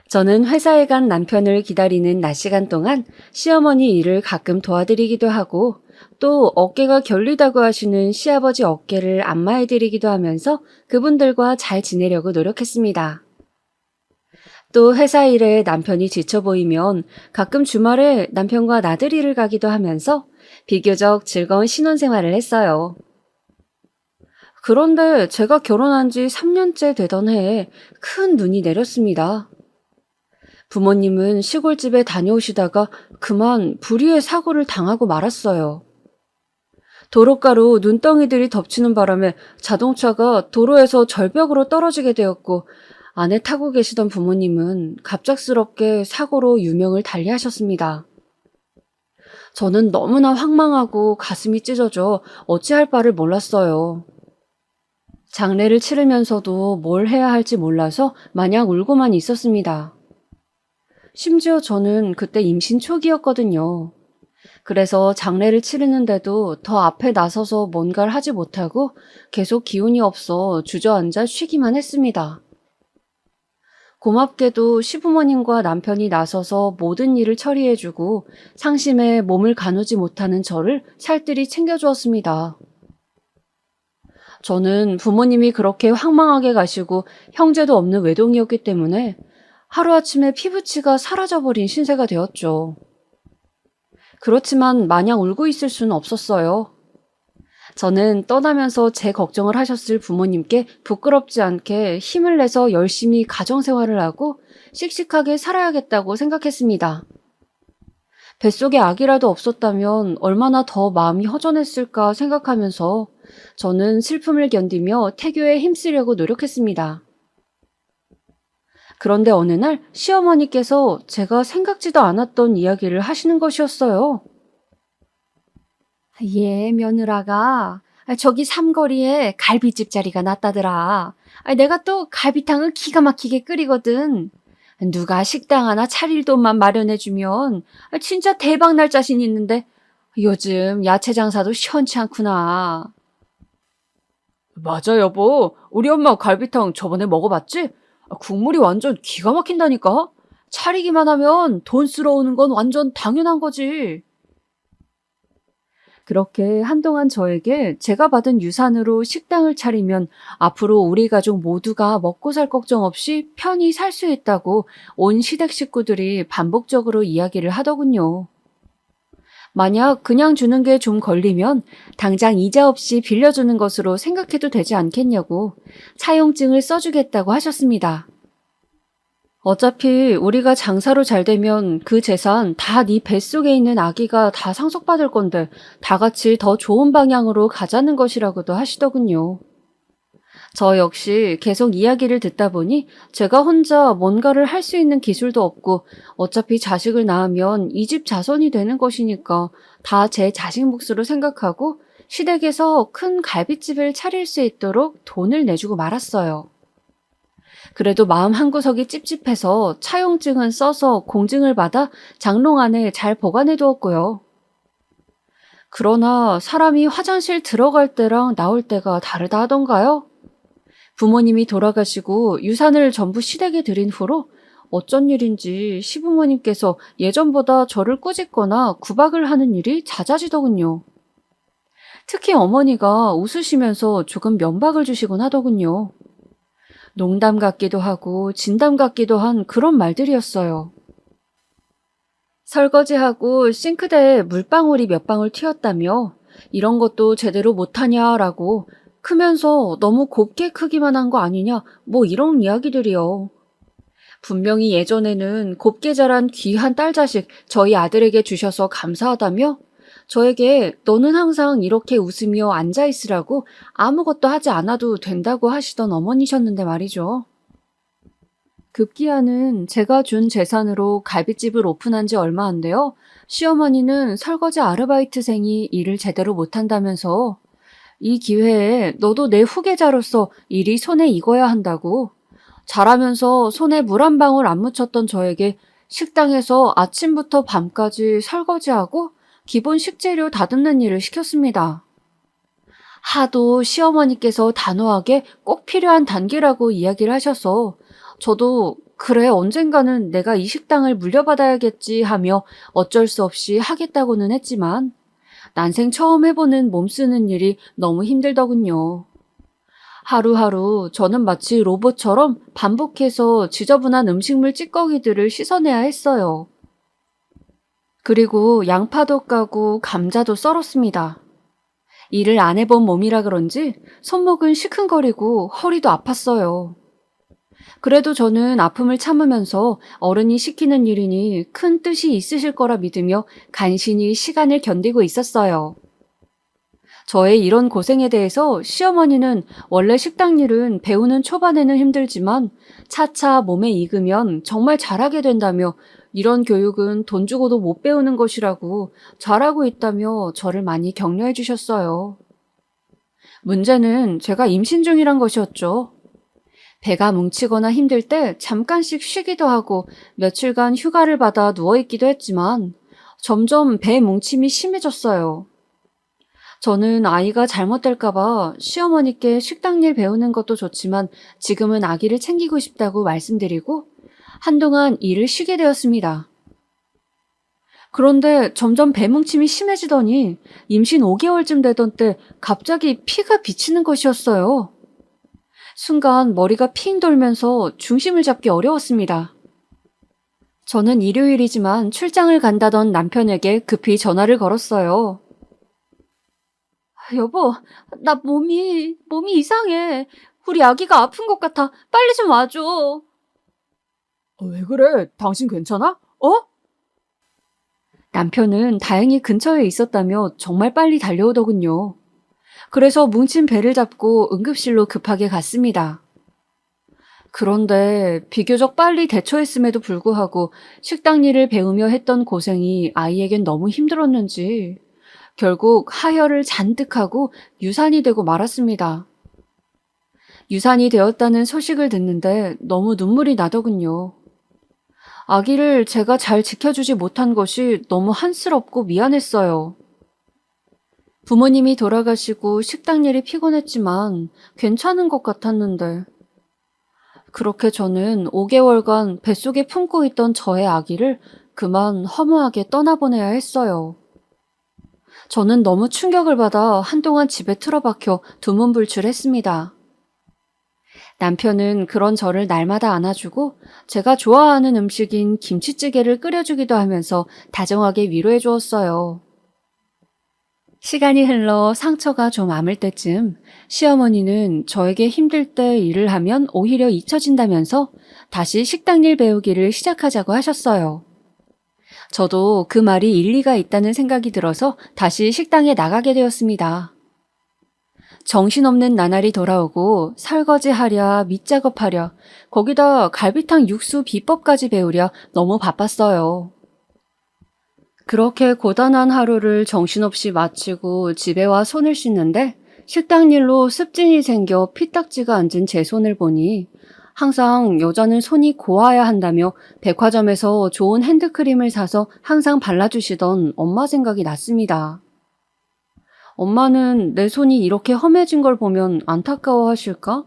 저는 회사에 간 남편을 기다리는 낮 시간 동안 시어머니 일을 가끔 도와드리기도 하고 또 어깨가 결리다고 하시는 시아버지 어깨를 안마해드리기도 하면서 그분들과 잘 지내려고 노력했습니다. 또 회사 일에 남편이 지쳐 보이면 가끔 주말에 남편과 나들이를 가기도 하면서 비교적 즐거운 신혼생활을 했어요. 그런데 제가 결혼한 지 3년째 되던 해에 큰 눈이 내렸습니다. 부모님은 시골집에 다녀오시다가 그만 불의의 사고를 당하고 말았어요. 도로가로 눈덩이들이 덮치는 바람에 자동차가 도로에서 절벽으로 떨어지게 되었고 안에 타고 계시던 부모님은 갑작스럽게 사고로 유명을 달리하셨습니다. 저는 너무나 황망하고 가슴이 찢어져 어찌할 바를 몰랐어요. 장례를 치르면서도 뭘 해야 할지 몰라서 마냥 울고만 있었습니다. 심지어 저는 그때 임신 초기였거든요. 그래서 장례를 치르는데도 더 앞에 나서서 뭔가를 하지 못하고 계속 기운이 없어 주저앉아 쉬기만 했습니다. 고맙게도 시부모님과 남편이 나서서 모든 일을 처리해주고 상심에 몸을 가누지 못하는 저를 살뜰히 챙겨주었습니다. 저는 부모님이 그렇게 황망하게 가시고 형제도 없는 외동이었기 때문에 하루아침에 피부치가 사라져버린 신세가 되었죠. 그렇지만 마냥 울고 있을 수는 없었어요. 저는 떠나면서 제 걱정을 하셨을 부모님께 부끄럽지 않게 힘을 내서 열심히 가정생활을 하고 씩씩하게 살아야겠다고 생각했습니다. 뱃속에 아기라도 없었다면 얼마나 더 마음이 허전했을까 생각하면서 저는 슬픔을 견디며 태교에 힘쓰려고 노력했습니다. 그런데 어느 날 시어머니께서 제가 생각지도 않았던 이야기를 하시는 것이었어요. 예, 며느라가 저기 삼거리에 갈비집 자리가 났다더라. 내가 또 갈비탕을 기가 막히게 끓이거든. 누가 식당 하나 차릴 돈만 마련해주면 진짜 대박 날 자신 이 있는데 요즘 야채 장사도 시원치 않구나. 맞아, 여보. 우리 엄마 갈비탕 저번에 먹어봤지? 국물이 완전 기가 막힌다니까? 차리기만 하면 돈 쓰러 오는 건 완전 당연한 거지. 그렇게 한동안 저에게 제가 받은 유산으로 식당을 차리면 앞으로 우리 가족 모두가 먹고 살 걱정 없이 편히 살 수 있다고 온 시댁 식구들이 반복적으로 이야기를 하더군요. 만약 그냥 주는 게 좀 걸리면 당장 이자 없이 빌려주는 것으로 생각해도 되지 않겠냐고 차용증을 써주겠다고 하셨습니다. 어차피 우리가 장사로 잘 되면 그 재산 다 네 뱃속에 있는 아기가 다 상속받을 건데 다 같이 더 좋은 방향으로 가자는 것이라고도 하시더군요. 저 역시 계속 이야기를 듣다 보니 제가 혼자 뭔가를 할 수 있는 기술도 없고 어차피 자식을 낳으면 이 집 자손이 되는 것이니까 다 제 자식 몫으로 생각하고 시댁에서 큰 갈빗집을 차릴 수 있도록 돈을 내주고 말았어요. 그래도 마음 한구석이 찝찝해서 차용증은 써서 공증을 받아 장롱 안에 잘 보관해 두었고요. 그러나 사람이 화장실 들어갈 때랑 나올 때가 다르다 하던가요? 부모님이 돌아가시고 유산을 전부 시댁에 드린 후로 어쩐 일인지 시부모님께서 예전보다 저를 꾸짖거나 구박을 하는 일이 잦아지더군요. 특히 어머니가 웃으시면서 조금 면박을 주시곤 하더군요. 농담 같기도 하고 진담 같기도 한 그런 말들이었어요. 설거지하고 싱크대에 물방울이 몇 방울 튀었다며 이런 것도 제대로 못하냐라고 크면서 너무 곱게 크기만 한 거 아니냐 뭐 이런 이야기들이요. 분명히 예전에는 곱게 자란 귀한 딸 자식 저희 아들에게 주셔서 감사하다며 저에게 너는 항상 이렇게 웃으며 앉아있으라고 아무것도 하지 않아도 된다고 하시던 어머니셨는데 말이죠. 급기야는 제가 준 재산으로 갈빗집을 오픈한 지 얼마 안 돼요. 시어머니는 설거지 아르바이트생이 일을 제대로 못한다면서 이 기회에 너도 내 후계자로서 일이 손에 익어야 한다고 잘하면서 손에 물 한 방울 안 묻혔던 저에게 식당에서 아침부터 밤까지 설거지하고 기본 식재료 다듬는 일을 시켰습니다. 하도 시어머니께서 단호하게 꼭 필요한 단계라고 이야기를 하셔서 저도 그래 언젠가는 내가 이 식당을 물려받아야겠지 하며 어쩔 수 없이 하겠다고는 했지만 난생 처음 해보는 몸 쓰는 일이 너무 힘들더군요. 하루하루 저는 마치 로봇처럼 반복해서 지저분한 음식물 찌꺼기들을 씻어내야 했어요. 그리고 양파도 까고 감자도 썰었습니다. 일을 안 해본 몸이라 그런지 손목은 시큰거리고 허리도 아팠어요. 그래도 저는 아픔을 참으면서 어른이 시키는 일이니 큰 뜻이 있으실 거라 믿으며 간신히 시간을 견디고 있었어요. 저의 이런 고생에 대해서 시어머니는 원래 식당 일은 배우는 초반에는 힘들지만 차차 몸에 익으면 정말 잘하게 된다며 이런 교육은 돈 주고도 못 배우는 것이라고 잘하고 있다며 저를 많이 격려해 주셨어요. 문제는 제가 임신 중이란 것이었죠. 배가 뭉치거나 힘들 때 잠깐씩 쉬기도 하고 며칠간 휴가를 받아 누워있기도 했지만 점점 배 뭉침이 심해졌어요. 저는 아이가 잘못될까봐 시어머니께 식당 일 배우는 것도 좋지만 지금은 아기를 챙기고 싶다고 말씀드리고 한동안 일을 쉬게 되었습니다. 그런데 점점 배뭉침이 심해지더니 임신 5개월쯤 되던 때 갑자기 피가 비치는 것이었어요. 순간 머리가 핑 돌면서 중심을 잡기 어려웠습니다. 저는 일요일이지만 출장을 간다던 남편에게 급히 전화를 걸었어요. 여보, 나 몸이 이상해. 우리 아기가 아픈 것 같아. 빨리 좀 와줘. 왜 그래? 당신 괜찮아? 남편은 다행히 근처에 있었다며 정말 빨리 달려오더군요. 그래서 뭉친 배를 잡고 응급실로 급하게 갔습니다. 그런데 비교적 빨리 대처했음에도 불구하고 식당 일을 배우며 했던 고생이 아이에겐 너무 힘들었는지 결국 하혈을 잔뜩 하고 유산이 되고 말았습니다. 유산이 되었다는 소식을 듣는데 너무 눈물이 나더군요. 아기를 제가 잘 지켜주지 못한 것이 너무 한스럽고 미안했어요. 부모님이 돌아가시고 식당 일이 피곤했지만 괜찮은 것 같았는데 그렇게 저는 5개월간 뱃속에 품고 있던 저의 아기를 그만 허무하게 떠나보내야 했어요. 저는 너무 충격을 받아 한동안 집에 틀어박혀 두문불출했습니다. 남편은 그런 저를 날마다 안아주고 제가 좋아하는 음식인 김치찌개를 끓여주기도 하면서 다정하게 위로해 주었어요. 시간이 흘러 상처가 좀 아물 때쯤 시어머니는 저에게 힘들 때 일을 하면 오히려 잊혀진다면서 다시 식당 일 배우기를 시작하자고 하셨어요. 저도 그 말이 일리가 있다는 생각이 들어서 다시 식당에 나가게 되었습니다. 정신없는 나날이 돌아오고 설거지하랴, 밑작업하랴, 거기다 갈비탕 육수 비법까지 배우랴 너무 바빴어요. 그렇게 고단한 하루를 정신없이 마치고 집에 와 손을 씻는데 식당 일로 습진이 생겨 피딱지가 앉은 제 손을 보니 항상 여자는 손이 고와야 한다며 백화점에서 좋은 핸드크림을 사서 항상 발라주시던 엄마 생각이 났습니다. 엄마는 내 손이 이렇게 험해진 걸 보면 안타까워 하실까?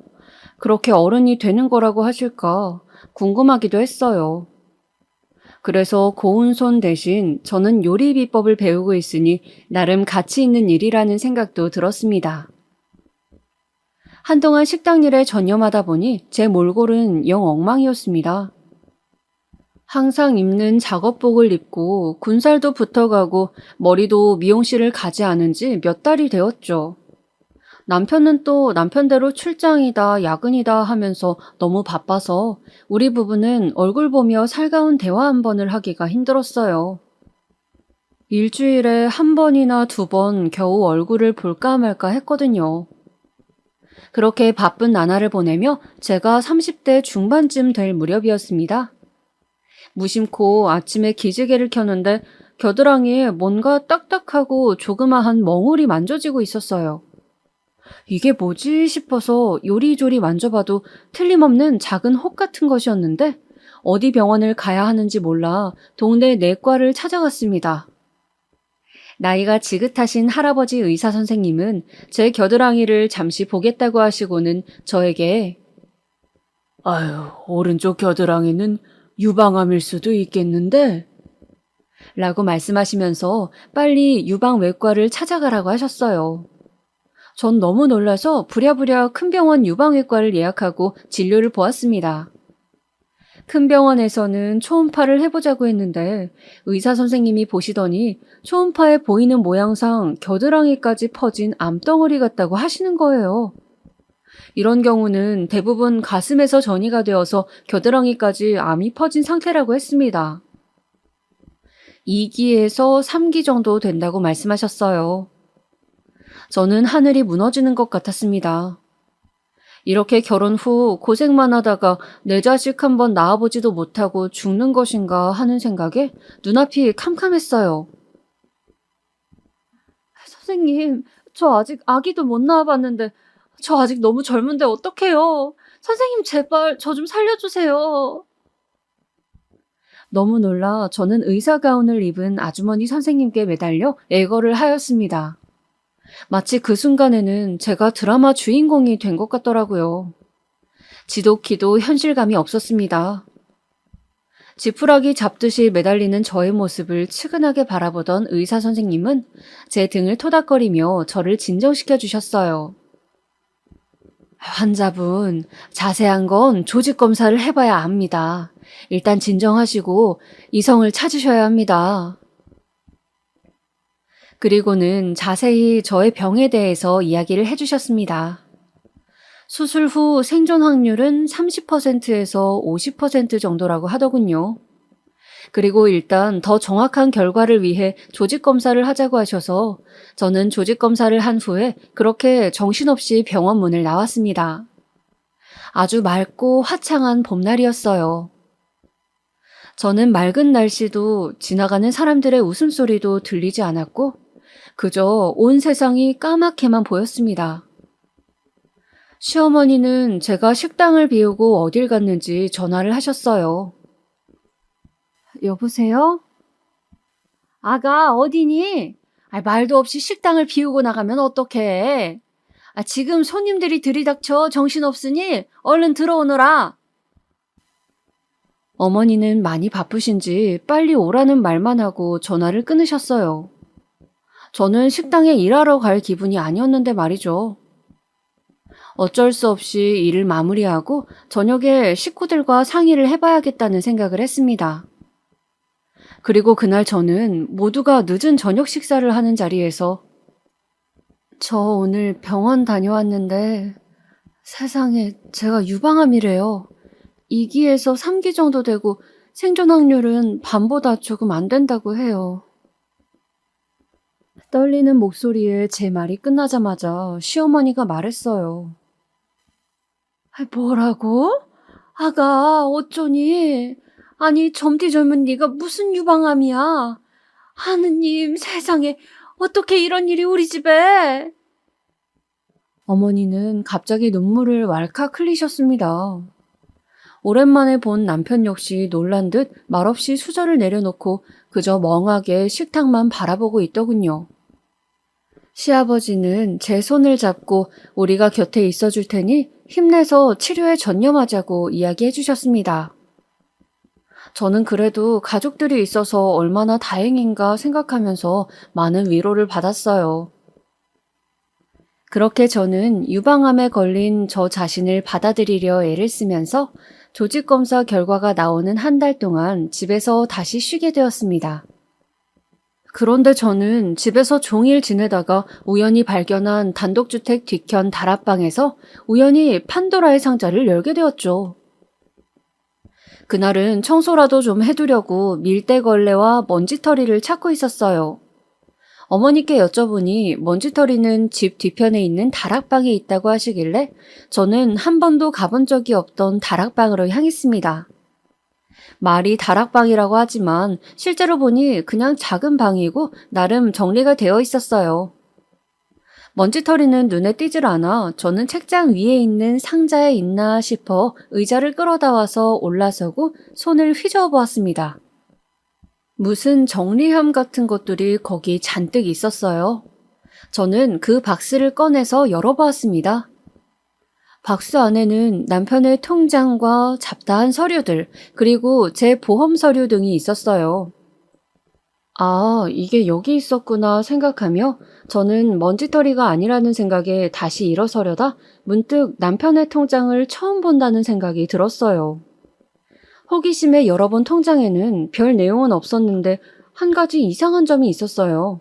그렇게 어른이 되는 거라고 하실까? 궁금하기도 했어요. 그래서 고운 손 대신 저는 요리 비법을 배우고 있으니 나름 가치 있는 일이라는 생각도 들었습니다. 한동안 식당 일에 전념하다 보니 제 몰골은 영 엉망이었습니다. 항상 입는 작업복을 입고 군살도 붙어가고 머리도 미용실을 가지 않은 지 몇 달이 되었죠. 남편은 또 남편대로 출장이다 야근이다 하면서 너무 바빠서 우리 부부는 얼굴 보며 살가운 대화 한 번을 하기가 힘들었어요. 일주일에 한 번이나 두 번 겨우 얼굴을 볼까 말까 했거든요. 그렇게 바쁜 나날을 보내며 제가 30대 중반쯤 될 무렵이었습니다. 무심코 아침에 기지개를 켰는데 겨드랑이에 뭔가 딱딱하고 조그마한 멍울이 만져지고 있었어요. 이게 뭐지 싶어서 요리조리 만져봐도 틀림없는 작은 혹 같은 것이었는데 어디 병원을 가야 하는지 몰라 동네 내과를 찾아갔습니다. 나이가 지긋하신 할아버지 의사 선생님은 제 겨드랑이를 잠시 보겠다고 하시고는 저에게 아유, 오른쪽 겨드랑이는 유방암일 수도 있겠는데? 라고 말씀하시면서 빨리 유방외과를 찾아가라고 하셨어요. 전 너무 놀라서 부랴부랴 큰 병원 유방외과를 예약하고 진료를 보았습니다. 큰 병원에서는 초음파를 해보자고 했는데 의사 선생님이 보시더니 초음파에 보이는 모양상 겨드랑이까지 퍼진 암덩어리 같다고 하시는 거예요. 이런 경우는 대부분 가슴에서 전이가 되어서 겨드랑이까지 암이 퍼진 상태라고 했습니다. 2기에서 3기 정도 된다고 말씀하셨어요. 저는 하늘이 무너지는 것 같았습니다. 이렇게 결혼 후 고생만 하다가 내 자식 한번 낳아보지도 못하고 죽는 것인가 하는 생각에 눈앞이 캄캄했어요. 선생님, 저 아직 아기도 못 낳아봤는데 저 아직 너무 젊은데 어떡해요? 선생님 제발 저 좀 살려주세요. 너무 놀라 저는 의사 가운을 입은 아주머니 선생님께 매달려 애걸을 하였습니다. 마치 그 순간에는 제가 드라마 주인공이 된 것 같더라고요. 지독히도 현실감이 없었습니다. 지푸라기 잡듯이 매달리는 저의 모습을 측은하게 바라보던 의사 선생님은 제 등을 토닥거리며 저를 진정시켜 주셨어요. 환자분, 자세한 건 조직 검사를 해봐야 압니다. 일단 진정하시고 이성을 찾으셔야 합니다. 그리고는 자세히 저의 병에 대해서 이야기를 해주셨습니다. 수술 후 생존 확률은 30%에서 50% 정도라고 하더군요. 그리고 일단 더 정확한 결과를 위해 조직검사를 하자고 하셔서 저는 조직검사를 한 후에 그렇게 정신없이 병원 문을 나왔습니다. 아주 맑고 화창한 봄날이었어요. 저는 맑은 날씨도 지나가는 사람들의 웃음소리도 들리지 않았고 그저 온 세상이 까맣게만 보였습니다. 시어머니는 제가 식당을 비우고 어딜 갔는지 전화를 하셨어요. 여보세요? 아가 어디니? 말도 없이 식당을 비우고 나가면 어떡해. 지금 손님들이 들이닥쳐 정신없으니 얼른 들어오너라. 어머니는 많이 바쁘신지 빨리 오라는 말만 하고 전화를 끊으셨어요. 저는 식당에 일하러 갈 기분이 아니었는데 말이죠. 어쩔 수 없이 일을 마무리하고 저녁에 식구들과 상의를 해봐야겠다는 생각을 했습니다. 그리고 그날 저는 모두가 늦은 저녁 식사를 하는 자리에서 저 오늘 병원 다녀왔는데 세상에 제가 유방암이래요. 2기에서 3기 정도 되고 생존 확률은 반보다 조금 안 된다고 해요. 떨리는 목소리에 제 말이 끝나자마자 시어머니가 말했어요. 뭐라고? 아가 어쩌니? 아니 젊디 젊은 네가 무슨 유방암이야? 하느님 세상에 어떻게 이런 일이 우리 집에? 어머니는 갑자기 눈물을 왈칵 흘리셨습니다. 오랜만에 본 남편 역시 놀란 듯 말없이 수저를 내려놓고 그저 멍하게 식탁만 바라보고 있더군요. 시아버지는 제 손을 잡고 우리가 곁에 있어줄 테니 힘내서 치료에 전념하자고 이야기해 주셨습니다. 저는 그래도 가족들이 있어서 얼마나 다행인가 생각하면서 많은 위로를 받았어요. 그렇게 저는 유방암에 걸린 저 자신을 받아들이려 애를 쓰면서 조직검사 결과가 나오는 한 달 동안 집에서 다시 쉬게 되었습니다. 그런데 저는 집에서 종일 지내다가 우연히 발견한 단독주택 뒤편 다락방에서 우연히 판도라의 상자를 열게 되었죠. 그날은 청소라도 좀 해두려고 밀대걸레와 먼지털이를 찾고 있었어요. 어머니께 여쭤보니 먼지털이는 집 뒤편에 있는 다락방에 있다고 하시길래 저는 한 번도 가본 적이 없던 다락방으로 향했습니다. 말이 다락방이라고 하지만 실제로 보니 그냥 작은 방이고 나름 정리가 되어 있었어요. 먼지털이는 눈에 띄질 않아 저는 책장 위에 있는 상자에 있나 싶어 의자를 끌어다 와서 올라서고 손을 휘저어 보았습니다. 무슨 정리함 같은 것들이 거기 잔뜩 있었어요. 저는 그 박스를 꺼내서 열어보았습니다. 박스 안에는 남편의 통장과 잡다한 서류들, 그리고 제 보험 서류 등이 있었어요. 아, 이게 여기 있었구나 생각하며 저는 먼지털이가 아니라는 생각에 다시 일어서려다 문득 남편의 통장을 처음 본다는 생각이 들었어요. 호기심에 열어본 통장에는 별 내용은 없었는데 한 가지 이상한 점이 있었어요.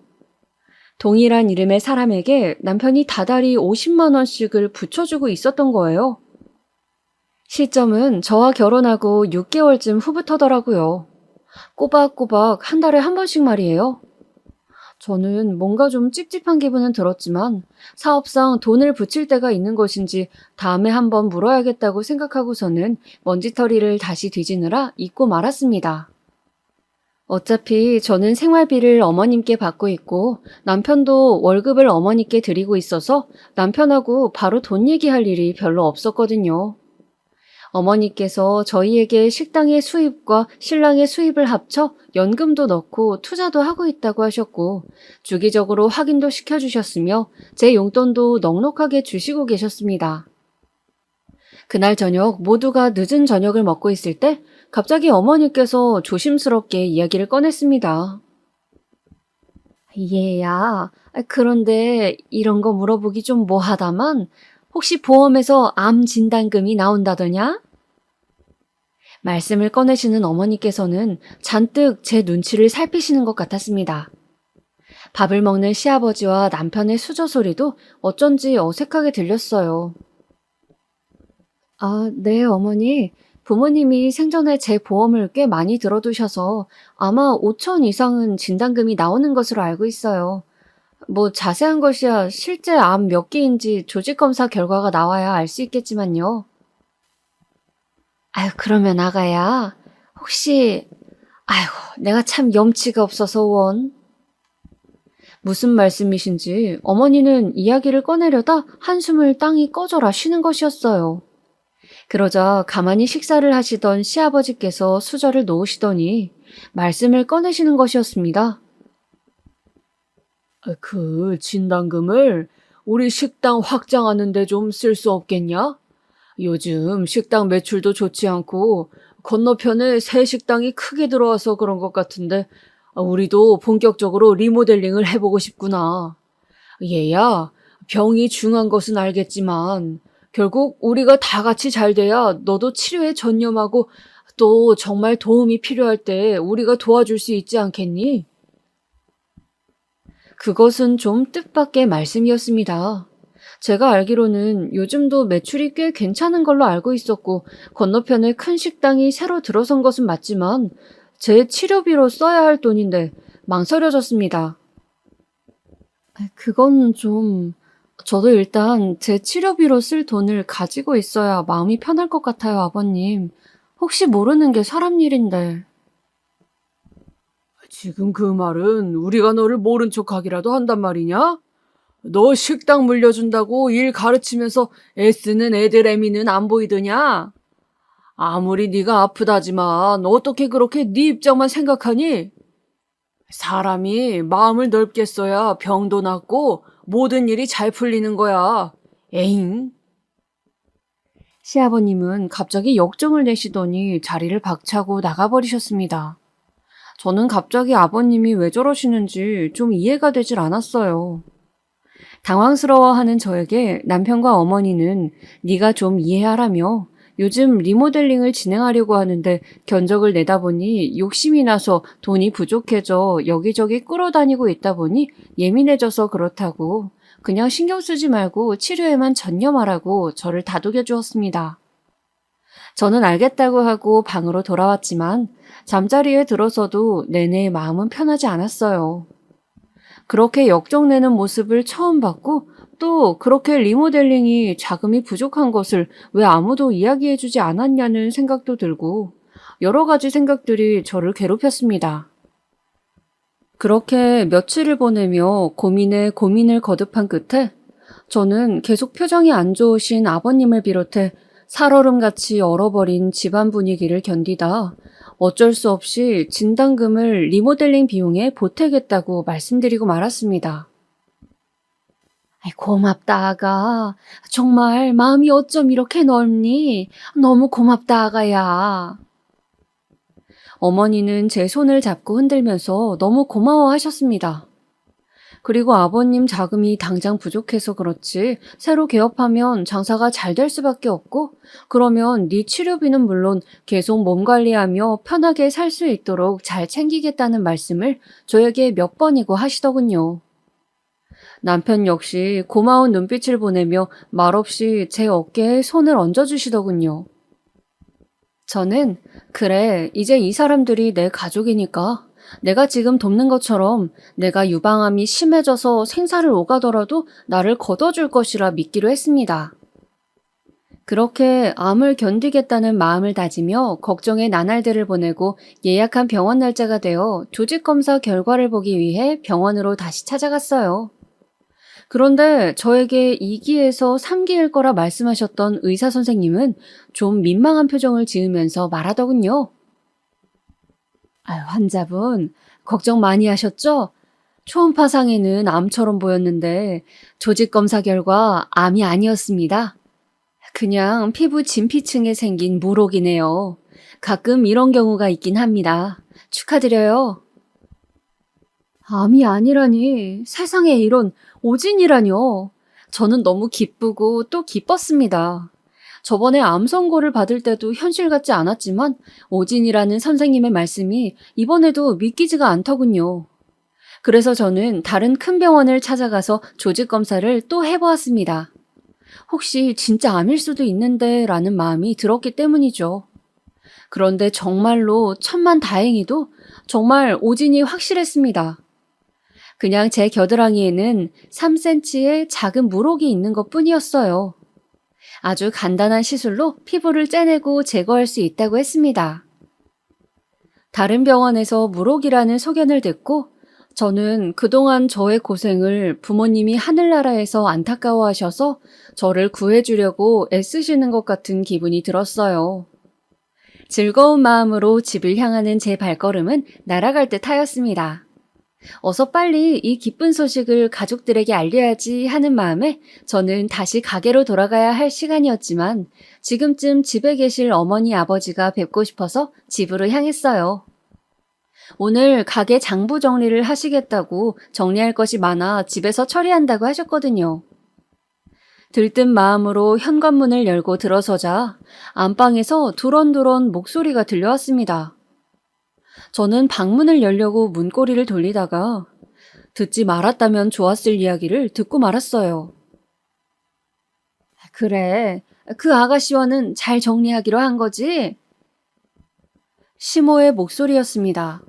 동일한 이름의 사람에게 남편이 다달이 50만 원씩을 붙여주고 있었던 거예요. 시점은 저와 결혼하고 6개월쯤 후부터더라고요. 꼬박꼬박 한 달에 한 번씩 말이에요. 저는 뭔가 좀 찝찝한 기분은 들었지만 사업상 돈을 붙일 때가 있는 것인지 다음에 한번 물어야겠다고 생각하고서는 먼지털이를 다시 뒤지느라 잊고 말았습니다. 어차피 저는 생활비를 어머님께 받고 있고 남편도 월급을 어머니께 드리고 있어서 남편하고 바로 돈 얘기할 일이 별로 없었거든요. 어머니께서 저희에게 식당의 수입과 신랑의 수입을 합쳐 연금도 넣고 투자도 하고 있다고 하셨고 주기적으로 확인도 시켜주셨으며 제 용돈도 넉넉하게 주시고 계셨습니다. 그날 저녁 모두가 늦은 저녁을 먹고 있을 때 갑자기 어머니께서 조심스럽게 이야기를 꺼냈습니다. 얘야, 그런데 이런 거 물어보기 좀 뭐하다만 혹시 보험에서 암 진단금이 나온다더냐? 말씀을 꺼내시는 어머니께서는 잔뜩 제 눈치를 살피시는 것 같았습니다. 밥을 먹는 시아버지와 남편의 수저 소리도 어쩐지 어색하게 들렸어요. 아, 네, 어머니. 부모님이 생전에 제 보험을 꽤 많이 들어두셔서 아마 5천 이상은 진단금이 나오는 것으로 알고 있어요. 뭐 자세한 것이야 실제 암 몇 개인지 조직검사 결과가 나와야 알 수 있겠지만요. 아유, 그러면 아가야, 혹시, 아이고, 내가 참 염치가 없어서 원. 무슨 말씀이신지 어머니는 이야기를 꺼내려다 한숨을 땅이 꺼져라 쉬는 것이었어요. 그러자 가만히 식사를 하시던 시아버지께서 수저를 놓으시더니 말씀을 꺼내시는 것이었습니다. 그 진단금을 우리 식당 확장하는데 좀 쓸 수 없겠냐? 요즘 식당 매출도 좋지 않고 건너편에 새 식당이 크게 들어와서 그런 것 같은데 우리도 본격적으로 리모델링을 해보고 싶구나. 얘야, 병이 중한 것은 알겠지만 결국 우리가 다 같이 잘 돼야 너도 치료에 전념하고 또 정말 도움이 필요할 때 우리가 도와줄 수 있지 않겠니? 그것은 좀 뜻밖의 말씀이었습니다. 제가 알기로는 요즘도 매출이 꽤 괜찮은 걸로 알고 있었고 건너편에 큰 식당이 새로 들어선 것은 맞지만 제 치료비로 써야 할 돈인데 망설여졌습니다. 그건 좀... 저도 일단 제 치료비로 쓸 돈을 가지고 있어야 마음이 편할 것 같아요, 아버님. 혹시 모르는 게 사람 일인데. 지금 그 말은 우리가 너를 모른 척하기라도 한단 말이냐? 너 식당 물려준다고 일 가르치면서 애쓰는 애들 애미는 안 보이더냐? 아무리 네가 아프다지만 어떻게 그렇게 네 입장만 생각하니? 사람이 마음을 넓게 써야 병도 낫고 모든 일이 잘 풀리는 거야. 에잉? 시아버님은 갑자기 역정을 내시더니 자리를 박차고 나가버리셨습니다. 저는 갑자기 아버님이 왜 저러시는지 좀 이해가 되질 않았어요. 당황스러워하는 저에게 남편과 어머니는 네가 좀 이해하라며 요즘 리모델링을 진행하려고 하는데 견적을 내다 보니 욕심이 나서 돈이 부족해져 여기저기 끌어다니고 있다 보니 예민해져서 그렇다고 그냥 신경 쓰지 말고 치료에만 전념하라고 저를 다독여 주었습니다. 저는 알겠다고 하고 방으로 돌아왔지만 잠자리에 들어서도 내내 마음은 편하지 않았어요. 그렇게 역정내는 모습을 처음 봤고 또 그렇게 리모델링이 자금이 부족한 것을 왜 아무도 이야기해주지 않았냐는 생각도 들고 여러 가지 생각들이 저를 괴롭혔습니다. 그렇게 며칠을 보내며 고민에 고민을 거듭한 끝에 저는 계속 표정이 안 좋으신 아버님을 비롯해 살얼음같이 얼어버린 집안 분위기를 견디다 어쩔 수 없이 진단금을 리모델링 비용에 보태겠다고 말씀드리고 말았습니다. 고맙다, 아가. 정말 마음이 어쩜 이렇게 넓니? 너무 고맙다, 아가야. 어머니는 제 손을 잡고 흔들면서 너무 고마워하셨습니다. 그리고 아버님 자금이 당장 부족해서 그렇지 새로 개업하면 장사가 잘 될 수밖에 없고 그러면 네 치료비는 물론 계속 몸 관리하며 편하게 살 수 있도록 잘 챙기겠다는 말씀을 저에게 몇 번이고 하시더군요. 남편 역시 고마운 눈빛을 보내며 말없이 제 어깨에 손을 얹어주시더군요. 저는 그래, 이제 이 사람들이 내 가족이니까 내가 지금 돕는 것처럼 내가 유방암이 심해져서 생사를 오가더라도 나를 걷어줄 것이라 믿기로 했습니다. 그렇게 암을 견디겠다는 마음을 다지며 걱정의 나날들을 보내고 예약한 병원 날짜가 되어 조직검사 결과를 보기 위해 병원으로 다시 찾아갔어요. 그런데 저에게 2기에서 3기일 거라 말씀하셨던 의사 선생님은 좀 민망한 표정을 지으면서 말하더군요. 환자분, 걱정 많이 하셨죠? 초음파상에는 암처럼 보였는데 조직검사 결과 암이 아니었습니다. 그냥 피부 진피층에 생긴 물혹이네요. 가끔 이런 경우가 있긴 합니다. 축하드려요. 암이 아니라니, 세상에 이런 오진이라뇨. 저는 너무 기쁘고 또 기뻤습니다. 저번에 암 선고를 받을 때도 현실 같지 않았지만 오진이라는 선생님의 말씀이 이번에도 믿기지가 않더군요. 그래서 저는 다른 큰 병원을 찾아가서 조직검사를 또 해보았습니다. 혹시 진짜 암일 수도 있는데 라는 마음이 들었기 때문이죠. 그런데 정말로 천만다행히도 정말 오진이 확실했습니다. 그냥 제 겨드랑이에는 3cm의 작은 물혹이 있는 것뿐이었어요. 아주 간단한 시술로 피부를 째내고 제거할 수 있다고 했습니다. 다른 병원에서 물혹이라는 소견을 듣고 저는 그동안 저의 고생을 부모님이 하늘나라에서 안타까워하셔서 저를 구해주려고 애쓰시는 것 같은 기분이 들었어요. 즐거운 마음으로 집을 향하는 제 발걸음은 날아갈 듯 하였습니다. 어서 빨리 이 기쁜 소식을 가족들에게 알려야지 하는 마음에 저는 다시 가게로 돌아가야 할 시간이었지만 지금쯤 집에 계실 어머니 아버지가 뵙고 싶어서 집으로 향했어요. 오늘 가게 장부 정리를 하시겠다고 정리할 것이 많아 집에서 처리한다고 하셨거든요. 들뜬 마음으로 현관문을 열고 들어서자 안방에서 두런두런 목소리가 들려왔습니다. 저는 방문을 열려고 문고리를 돌리다가 듣지 말았다면 좋았을 이야기를 듣고 말았어요. 그래, 그 아가씨와는 잘 정리하기로 한 거지? 시모의 목소리였습니다.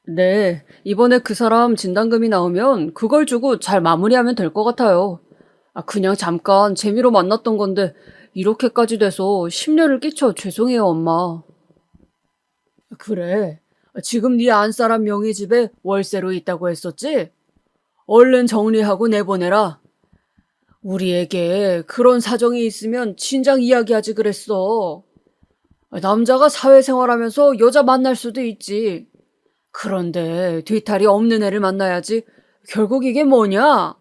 네, 이번에 그 사람 진단금이 나오면 그걸 주고 잘 마무리하면 될 것 같아요. 그냥 잠깐 재미로 만났던 건데 이렇게까지 돼서 심려를 끼쳐 죄송해요, 엄마. 그래, 지금 네 안사람 명의 집에 월세로 있다고 했었지? 얼른 정리하고 내보내라. 우리에게 그런 사정이 있으면 진작 이야기하지 그랬어. 남자가 사회생활하면서 여자 만날 수도 있지. 그런데 뒤탈이 없는 애를 만나야지. 결국 이게 뭐냐?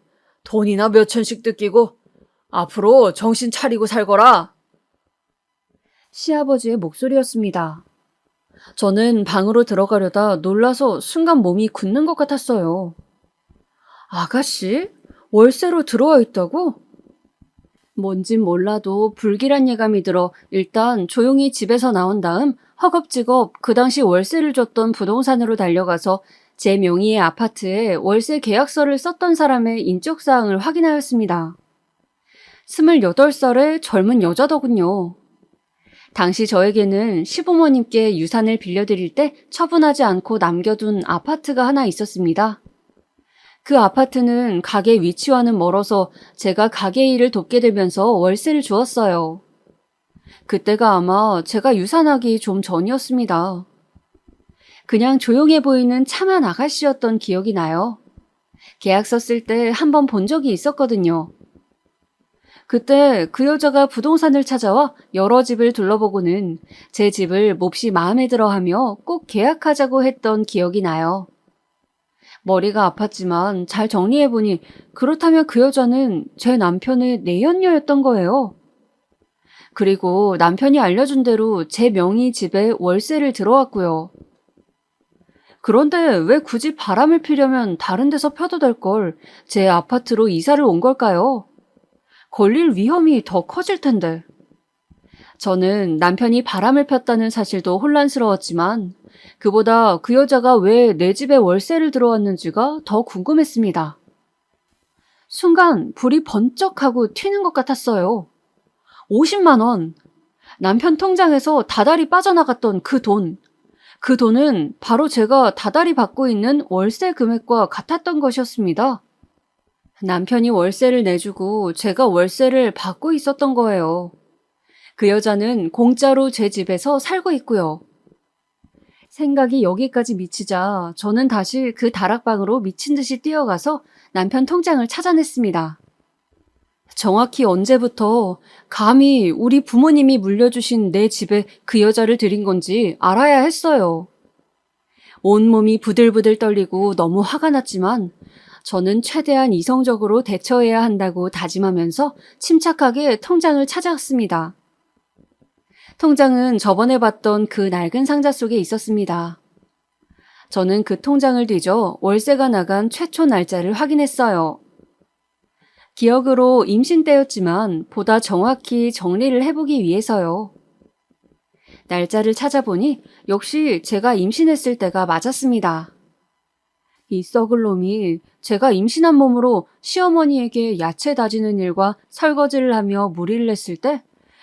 돈이나 몇 천씩 뜯기고 앞으로 정신 차리고 살거라. 시아버지의 목소리였습니다. 저는 방으로 들어가려다 놀라서 순간 몸이 굳는 것 같았어요. 아가씨? 월세로 들어와 있다고? 뭔진 몰라도 불길한 예감이 들어 일단 조용히 집에서 나온 다음 허겁지겁 그 당시 월세를 줬던 부동산으로 달려가서 제 명의의 아파트에 월세 계약서를 썼던 사람의 인적사항을 확인하였습니다. 28살의 젊은 여자더군요. 당시 저에게는 시부모님께 유산을 빌려드릴 때 처분하지 않고 남겨둔 아파트가 하나 있었습니다. 그 아파트는 가게 위치와는 멀어서 제가 가게 일을 돕게 되면서 월세를 주었어요. 그때가 아마 제가 유산하기 좀 전이었습니다. 그냥 조용해 보이는 참한 아가씨였던 기억이 나요. 계약서 쓸 때 한 번 본 적이 있었거든요. 그때 그 여자가 부동산을 찾아와 여러 집을 둘러보고는 제 집을 몹시 마음에 들어하며 꼭 계약하자고 했던 기억이 나요. 머리가 아팠지만 잘 정리해보니 그렇다면 그 여자는 제 남편의 내연녀였던 거예요. 그리고 남편이 알려준 대로 제 명의 집에 월세를 들어왔고요. 그런데 왜 굳이 바람을 피려면 다른 데서 펴도 될 걸 제 아파트로 이사를 온 걸까요? 걸릴 위험이 더 커질 텐데. 저는 남편이 바람을 폈다는 사실도 혼란스러웠지만 그보다 그 여자가 왜 내 집에 월세를 들어왔는지가 더 궁금했습니다. 순간 불이 번쩍하고 튀는 것 같았어요. 50만 원. 남편 통장에서 다달이 빠져나갔던 그 돈. 그 돈은 바로 제가 다달이 받고 있는 월세 금액과 같았던 것이었습니다. 남편이 월세를 내주고 제가 월세를 받고 있었던 거예요. 그 여자는 공짜로 제 집에서 살고 있고요. 생각이 여기까지 미치자 저는 다시 그 다락방으로 미친 듯이 뛰어가서 남편 통장을 찾아냈습니다. 정확히 언제부터 감히 우리 부모님이 물려주신 내 집에 그 여자를 들인 건지 알아야 했어요. 온몸이 부들부들 떨리고 너무 화가 났지만 저는 최대한 이성적으로 대처해야 한다고 다짐하면서 침착하게 통장을 찾아갔습니다. 통장은 저번에 봤던 그 낡은 상자 속에 있었습니다. 저는 그 통장을 뒤져 월세가 나간 최초 날짜를 확인했어요. 기억으로 임신 때였지만 보다 정확히 정리를 해보기 위해서요. 날짜를 찾아보니 역시 제가 임신했을 때가 맞았습니다. 이 썩을 놈이 제가 임신한 몸으로 시어머니에게 야채 다지는 일과 설거지를 하며 무리를 했을 때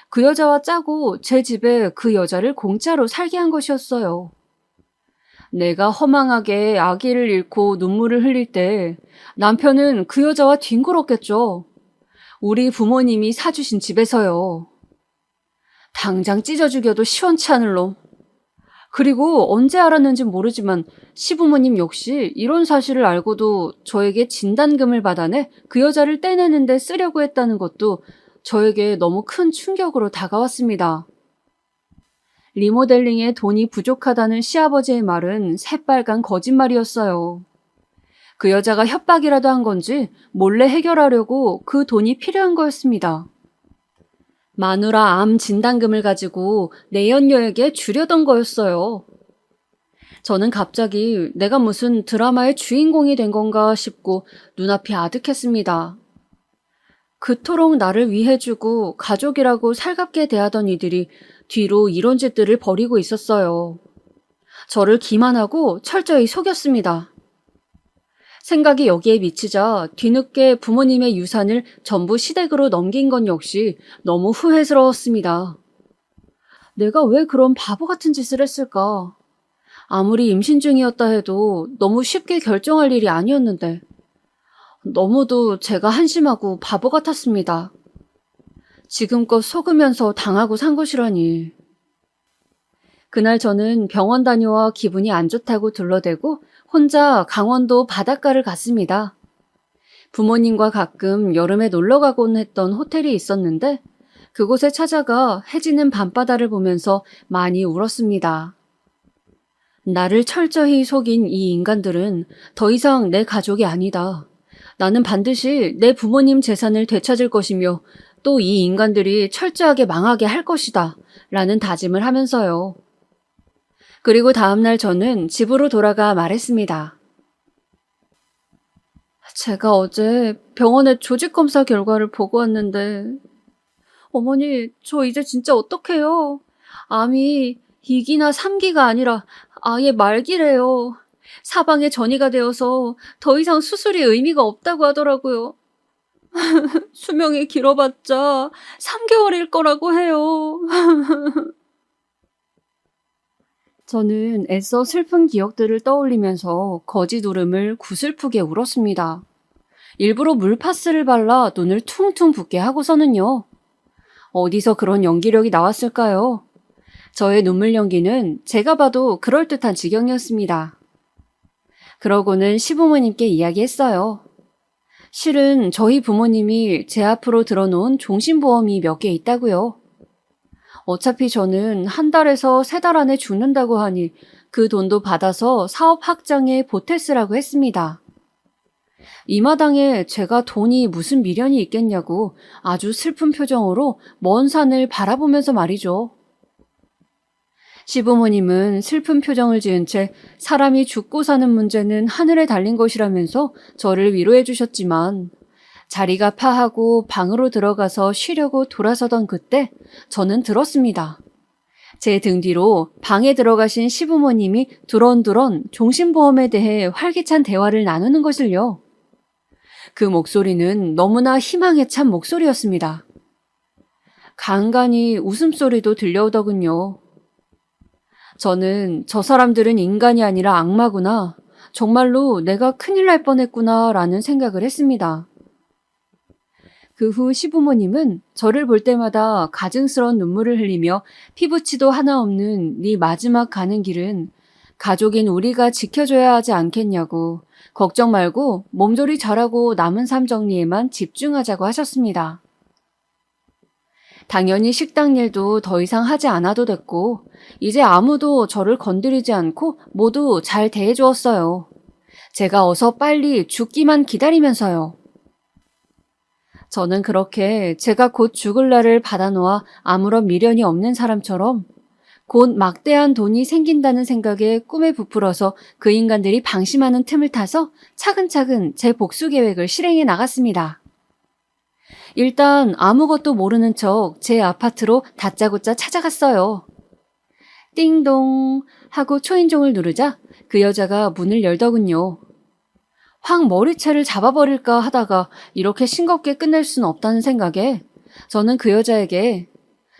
그 여자와 짜고 제 집에 그 여자를 공짜로 살게 한 것이었어요. 내가 허망하게 아기를 잃고 눈물을 흘릴 때 남편은 그 여자와 뒹굴었겠죠. 우리 부모님이 사주신 집에서요. 당장 찢어 죽여도 시원치 않을 놈. 그리고 언제 알았는지 모르지만 시부모님 역시 이런 사실을 알고도 저에게 진단금을 받아내 그 여자를 떼내는데 쓰려고 했다는 것도 저에게 너무 큰 충격으로 다가왔습니다. 리모델링에 돈이 부족하다는 시아버지의 말은 새빨간 거짓말이었어요. 그 여자가 협박이라도 한 건지 몰래 해결하려고 그 돈이 필요한 거였습니다. 마누라 암 진단금을 가지고 내연녀에게 주려던 거였어요. 저는 갑자기 내가 무슨 드라마의 주인공이 된 건가 싶고 눈앞이 아득했습니다. 그토록 나를 위해주고 가족이라고 살갑게 대하던 이들이 뒤로 이런 짓들을 벌이고 있었어요. 저를 기만하고 철저히 속였습니다. 생각이 여기에 미치자 뒤늦게 부모님의 유산을 전부 시댁으로 넘긴 건 역시 너무 후회스러웠습니다. 내가 왜 그런 바보 같은 짓을 했을까? 아무리 임신 중이었다 해도 너무 쉽게 결정할 일이 아니었는데 너무도 제가 한심하고 바보 같았습니다. 지금껏 속으면서 당하고 산 것이라니. 그날 저는 병원 다녀와 기분이 안 좋다고 둘러대고 혼자 강원도 바닷가를 갔습니다. 부모님과 가끔 여름에 놀러 가곤 했던 호텔이 있었는데 그곳에 찾아가 해지는 밤바다를 보면서 많이 울었습니다. 나를 철저히 속인 이 인간들은 더 이상 내 가족이 아니다. 나는 반드시 내 부모님 재산을 되찾을 것이며 또 이 인간들이 철저하게 망하게 할 것이다. 라는 다짐을 하면서요. 그리고 다음날 저는 집으로 돌아가 말했습니다. 제가 어제 병원에 조직검사 결과를 보고 왔는데 어머니, 저 이제 진짜 어떡해요? 암이 2기나 3기가 아니라 아예 말기래요. 사방에 전이가 되어서 더 이상 수술이 의미가 없다고 하더라고요. 수명이 길어봤자 3개월일 거라고 해요. 저는 애써 슬픈 기억들을 떠올리면서 거짓 울음을 구슬프게 울었습니다. 일부러 물파스를 발라 눈을 퉁퉁 붓게 하고서는요. 어디서 그런 연기력이 나왔을까요? 저의 눈물 연기는 제가 봐도 그럴듯한 지경이었습니다. 그러고는 시부모님께 이야기했어요. 실은 저희 부모님이 제 앞으로 들어놓은 종신보험이 몇 개 있다고요. 어차피 저는 한 달에서 3달 안에 죽는다고 하니 그 돈도 받아서 사업 확장에 보태쓰라고 했습니다. 이 마당에 제가 돈이 무슨 미련이 있겠냐고 아주 슬픈 표정으로 먼 산을 바라보면서 말이죠. 시부모님은 슬픈 표정을 지은 채 사람이 죽고 사는 문제는 하늘에 달린 것이라면서 저를 위로해 주셨지만 자리가 파하고 방으로 들어가서 쉬려고 돌아서던 그때 저는 들었습니다. 제 등 뒤로 방에 들어가신 시부모님이 두런두런 종신보험에 대해 활기찬 대화를 나누는 것을요. 그 목소리는 너무나 희망에 찬 목소리였습니다. 간간히 웃음소리도 들려오더군요. 저는 저 사람들은 인간이 아니라 악마구나. 정말로 내가 큰일 날 뻔했구나 라는 생각을 했습니다. 그 후 시부모님은 저를 볼 때마다 가증스러운 눈물을 흘리며 피부치도 하나 없는 네 마지막 가는 길은 가족인 우리가 지켜줘야 하지 않겠냐고 걱정 말고 몸조리 잘하고 남은 삶 정리에만 집중하자고 하셨습니다. 당연히 식당 일도 더 이상 하지 않아도 됐고 이제 아무도 저를 건드리지 않고 모두 잘 대해주었어요. 제가 어서 빨리 죽기만 기다리면서요. 저는 그렇게 제가 곧 죽을 날을 받아놓아 아무런 미련이 없는 사람처럼 곧 막대한 돈이 생긴다는 생각에 꿈에 부풀어서 그 인간들이 방심하는 틈을 타서 차근차근 제 복수 계획을 실행해 나갔습니다. 일단 아무것도 모르는 척 제 아파트로 다짜고짜 찾아갔어요. 띵동 하고 초인종을 누르자 그 여자가 문을 열더군요. 확 머리채를 잡아버릴까 하다가 이렇게 싱겁게 끝낼 수는 없다는 생각에 저는 그 여자에게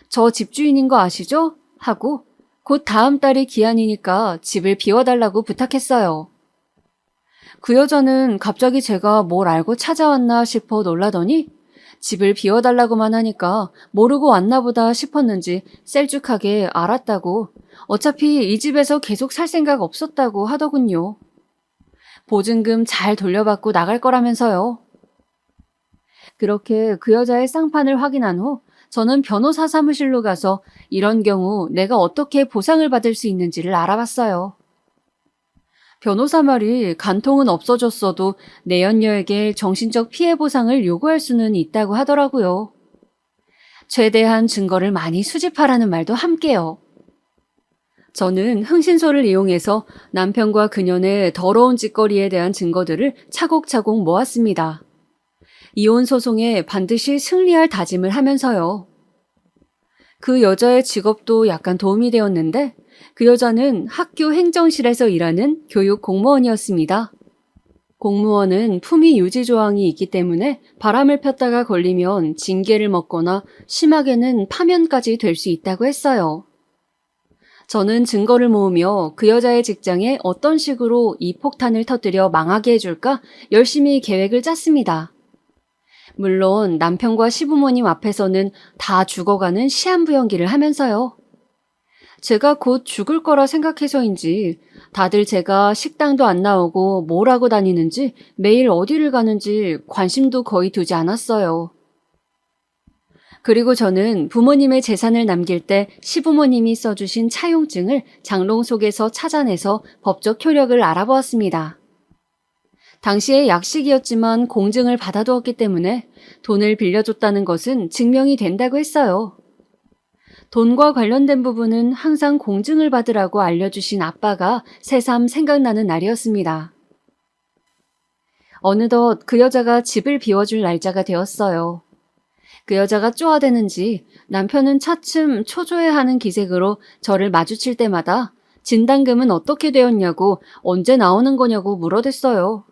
저 집주인인 거 아시죠? 하고 곧 다음 달이 기한이니까 집을 비워달라고 부탁했어요. 그 여자는 갑자기 제가 뭘 알고 찾아왔나 싶어 놀라더니 집을 비워달라고만 하니까 모르고 왔나 보다 싶었는지 셀쭉하게 알았다고 어차피 이 집에서 계속 살 생각 없었다고 하더군요. 보증금 잘 돌려받고 나갈 거라면서요. 그렇게 그 여자의 쌍판을 확인한 후 저는 변호사 사무실로 가서 이런 경우 내가 어떻게 보상을 받을 수 있는지를 알아봤어요. 변호사 말이 간통은 없어졌어도 내연녀에게 정신적 피해 보상을 요구할 수는 있다고 하더라고요. 최대한 증거를 많이 수집하라는 말도 함께요. 저는 흥신소를 이용해서 남편과 그년의 더러운 짓거리에 대한 증거들을 차곡차곡 모았습니다. 이혼 소송에 반드시 승리할 다짐을 하면서요. 그 여자의 직업도 약간 도움이 되었는데 그 여자는 학교 행정실에서 일하는 교육 공무원이었습니다. 공무원은 품위 유지 조항이 있기 때문에 바람을 폈다가 걸리면 징계를 먹거나 심하게는 파면까지 될 수 있다고 했어요. 저는 증거를 모으며 그 여자의 직장에 어떤 식으로 이 폭탄을 터뜨려 망하게 해줄까 열심히 계획을 짰습니다. 물론 남편과 시부모님 앞에서는 다 죽어가는 시한부연기를 하면서요. 제가 곧 죽을 거라 생각해서인지 다들 제가 식당도 안 나오고 뭘 하고 다니는지 매일 어디를 가는지 관심도 거의 두지 않았어요. 그리고 저는 부모님의 재산을 남길 때 시부모님이 써주신 차용증을 장롱 속에서 찾아내서 법적 효력을 알아보았습니다. 당시에 약식이었지만 공증을 받아두었기 때문에 돈을 빌려줬다는 것은 증명이 된다고 했어요. 돈과 관련된 부분은 항상 공증을 받으라고 알려주신 아빠가 새삼 생각나는 날이었습니다. 어느덧 그 여자가 집을 비워줄 날짜가 되었어요. 그 여자가 쪼아대는지 남편은 차츰 초조해하는 기색으로 저를 마주칠 때마다 진단금은 어떻게 되었냐고 언제 나오는 거냐고 물어댔어요.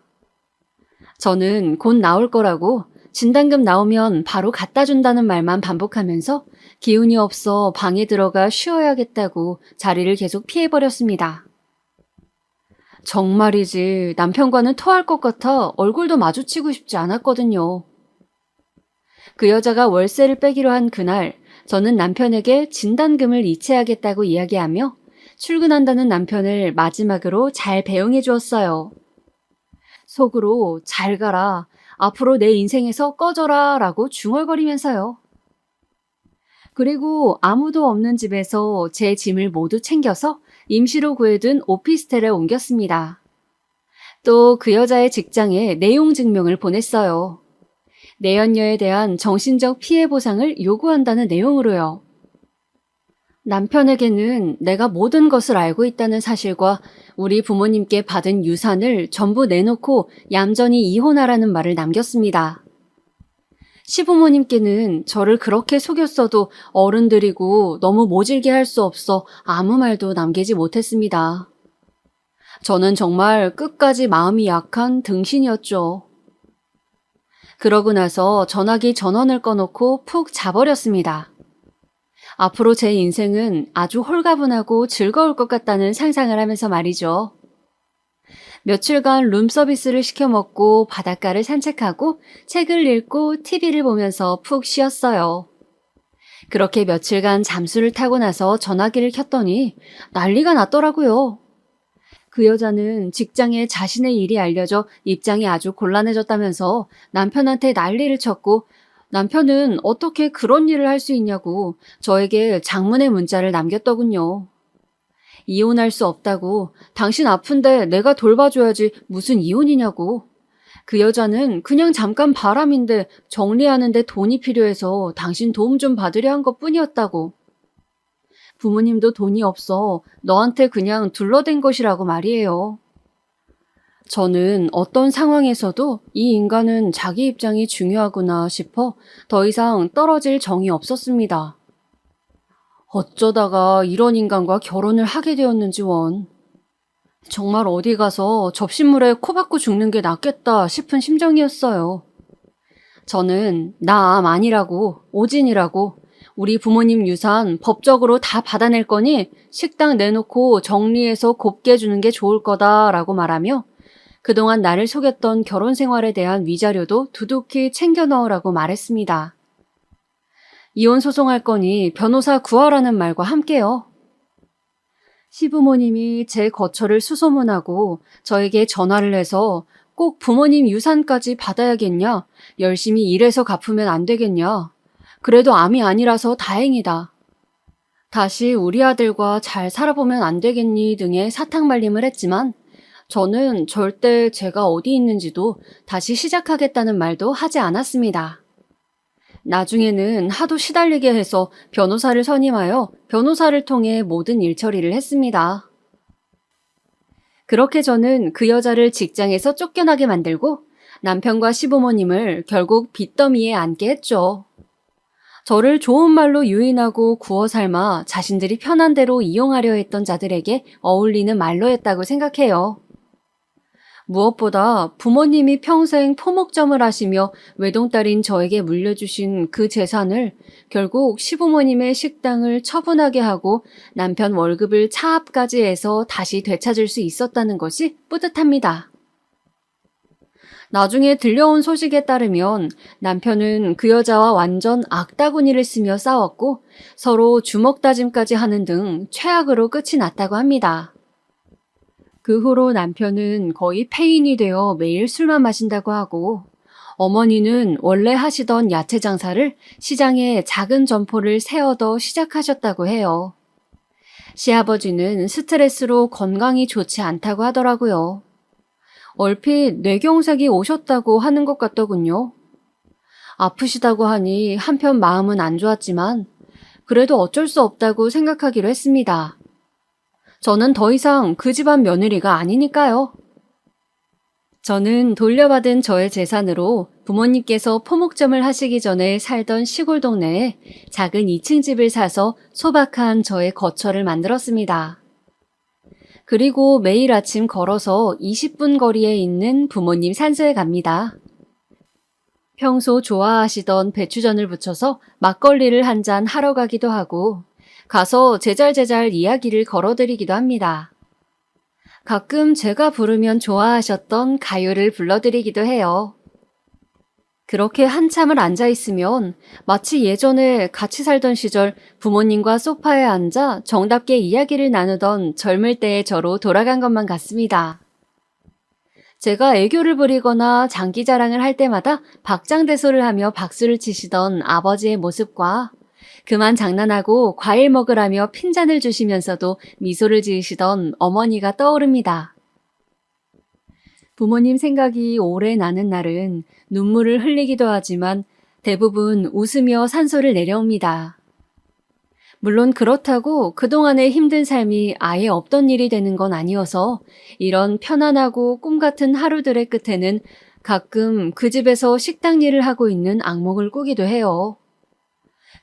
저는 곧 나올 거라고 진단금 나오면 바로 갖다 준다는 말만 반복하면서 기운이 없어 방에 들어가 쉬어야겠다고 자리를 계속 피해버렸습니다. 정말이지 남편과는 토할 것 같아 얼굴도 마주치고 싶지 않았거든요. 그 여자가 월세를 빼기로 한 그날 저는 남편에게 진단금을 이체하겠다고 이야기하며 출근한다는 남편을 마지막으로 잘 배웅해 주었어요. 속으로 잘 가라, 앞으로 내 인생에서 꺼져라 라고 중얼거리면서요. 그리고 아무도 없는 집에서 제 짐을 모두 챙겨서 임시로 구해둔 오피스텔에 옮겼습니다. 또 그 여자의 직장에 내용 증명을 보냈어요. 내연녀에 대한 정신적 피해 보상을 요구한다는 내용으로요. 남편에게는 내가 모든 것을 알고 있다는 사실과 우리 부모님께 받은 유산을 전부 내놓고 얌전히 이혼하라는 말을 남겼습니다. 시부모님께는 저를 그렇게 속였어도 어른들이고 너무 모질게 할 수 없어 아무 말도 남기지 못했습니다. 저는 정말 끝까지 마음이 약한 등신이었죠. 그러고 나서 전화기 전원을 꺼놓고 푹 자버렸습니다. 앞으로 제 인생은 아주 홀가분하고 즐거울 것 같다는 상상을 하면서 말이죠. 며칠간 룸서비스를 시켜 먹고 바닷가를 산책하고 책을 읽고 TV를 보면서 푹 쉬었어요. 그렇게 며칠간 잠수를 타고 나서 전화기를 켰더니 난리가 났더라고요. 그 여자는 직장에 자신의 일이 알려져 입장이 아주 곤란해졌다면서 남편한테 난리를 쳤고 남편은 어떻게 그런 일을 할 수 있냐고 저에게 장문의 문자를 남겼더군요. 이혼할 수 없다고, 당신 아픈데 내가 돌봐줘야지 무슨 이혼이냐고. 그 여자는 그냥 잠깐 바람인데 정리하는데 돈이 필요해서 당신 도움 좀 받으려 한 것뿐이었다고. 부모님도 돈이 없어 너한테 그냥 둘러댄 것이라고 말이에요. 저는 어떤 상황에서도 이 인간은 자기 입장이 중요하구나 싶어 더 이상 떨어질 정이 없었습니다. 어쩌다가 이런 인간과 결혼을 하게 되었는지 원. 정말 어디 가서 접시물에 코 박고 죽는 게 낫겠다 싶은 심정이었어요. 저는 나 암 아니라고, 오진이라고, 우리 부모님 유산 법적으로 다 받아낼 거니 식당 내놓고 정리해서 곱게 해주는 게 좋을 거다라고 말하며 그동안 나를 속였던 결혼 생활에 대한 위자료도 두둑히 챙겨 넣으라고 말했습니다. 이혼 소송할 거니 변호사 구하라는 말과 함께요. 시부모님이 제 거처를 수소문하고 저에게 전화를 해서 꼭 부모님 유산까지 받아야겠냐, 열심히 일해서 갚으면 안 되겠냐, 그래도 암이 아니라서 다행이다. 다시 우리 아들과 잘 살아보면 안 되겠니 등의 사탕말림을 했지만 저는 절대 제가 어디 있는지도 다시 시작하겠다는 말도 하지 않았습니다. 나중에는 하도 시달리게 해서 변호사를 선임하여 변호사를 통해 모든 일처리를 했습니다. 그렇게 저는 그 여자를 직장에서 쫓겨나게 만들고 남편과 시부모님을 결국 빚더미에 앉게 했죠. 저를 좋은 말로 유인하고 구워 삶아 자신들이 편한 대로 이용하려 했던 자들에게 어울리는 말로 했다고 생각해요. 무엇보다 부모님이 평생 포목점을 하시며 외동딸인 저에게 물려주신 그 재산을 결국 시부모님의 식당을 처분하게 하고 남편 월급을 차압까지 해서 다시 되찾을 수 있었다는 것이 뿌듯합니다. 나중에 들려온 소식에 따르면 남편은 그 여자와 완전 악다구니를 쓰며 싸웠고 서로 주먹 다짐까지 하는 등 최악으로 끝이 났다고 합니다. 그 후로 남편은 거의 폐인이 되어 매일 술만 마신다고 하고 어머니는 원래 하시던 야채 장사를 시장에 작은 점포를 세워더 시작하셨다고 해요. 시아버지는 스트레스로 건강이 좋지 않다고 하더라고요. 얼핏 뇌경색이 오셨다고 하는 것 같더군요. 아프시다고 하니 한편 마음은 안 좋았지만 그래도 어쩔 수 없다고 생각하기로 했습니다. 저는 더 이상 그 집안 며느리가 아니니까요. 저는 돌려받은 저의 재산으로 부모님께서 포목점을 하시기 전에 살던 시골 동네에 작은 2층 집을 사서 소박한 저의 거처를 만들었습니다. 그리고 매일 아침 걸어서 20분 거리에 있는 부모님 산소에 갑니다. 평소 좋아하시던 배추전을 부쳐서 막걸리를 한 잔 하러 가기도 하고 가서 제잘제잘 이야기를 걸어드리기도 합니다. 가끔 제가 부르면 좋아하셨던 가요를 불러드리기도 해요. 그렇게 한참을 앉아있으면 마치 예전에 같이 살던 시절 부모님과 소파에 앉아 정답게 이야기를 나누던 젊을 때의 저로 돌아간 것만 같습니다. 제가 애교를 부리거나 장기자랑을 할 때마다 박장대소를 하며 박수를 치시던 아버지의 모습과 그만 장난하고 과일 먹으라며 핀잔을 주시면서도 미소를 지으시던 어머니가 떠오릅니다. 부모님 생각이 오래 나는 날은 눈물을 흘리기도 하지만 대부분 웃으며 산소를 내려옵니다. 물론 그렇다고 그동안의 힘든 삶이 아예 없던 일이 되는 건 아니어서 이런 편안하고 꿈 같은 하루들의 끝에는 가끔 그 집에서 식당 일을 하고 있는 악몽을 꾸기도 해요.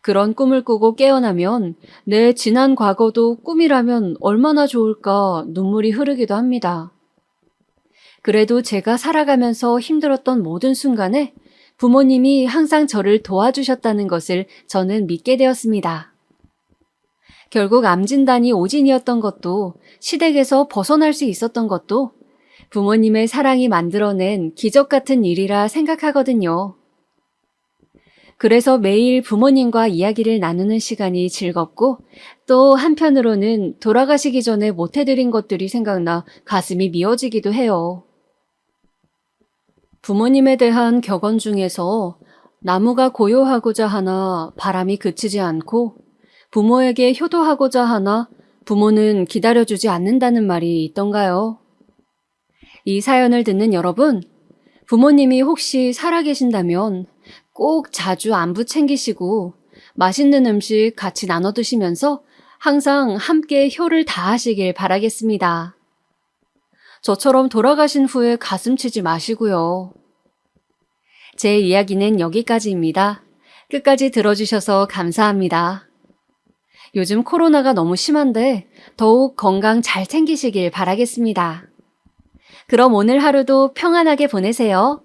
그런 꿈을 꾸고 깨어나면 내 지난 과거도 꿈이라면 얼마나 좋을까 눈물이 흐르기도 합니다. 그래도 제가 살아가면서 힘들었던 모든 순간에 부모님이 항상 저를 도와주셨다는 것을 저는 믿게 되었습니다. 결국 암 진단이 오진이었던 것도 시댁에서 벗어날 수 있었던 것도 부모님의 사랑이 만들어낸 기적 같은 일이라 생각하거든요. 그래서 매일 부모님과 이야기를 나누는 시간이 즐겁고 또 한편으로는 돌아가시기 전에 못해드린 것들이 생각나 가슴이 미어지기도 해요. 부모님에 대한 격언 중에서 나무가 고요하고자 하나 바람이 그치지 않고 부모에게 효도하고자 하나 부모는 기다려주지 않는다는 말이 있던가요? 이 사연을 듣는 여러분, 부모님이 혹시 살아계신다면 꼭 자주 안부 챙기시고 맛있는 음식 같이 나눠 드시면서 항상 함께 효를 다하시길 바라겠습니다. 저처럼 돌아가신 후에 가슴 치지 마시고요. 제 이야기는 여기까지입니다. 끝까지 들어주셔서 감사합니다. 요즘 코로나가 너무 심한데 더욱 건강 잘 챙기시길 바라겠습니다. 그럼 오늘 하루도 평안하게 보내세요.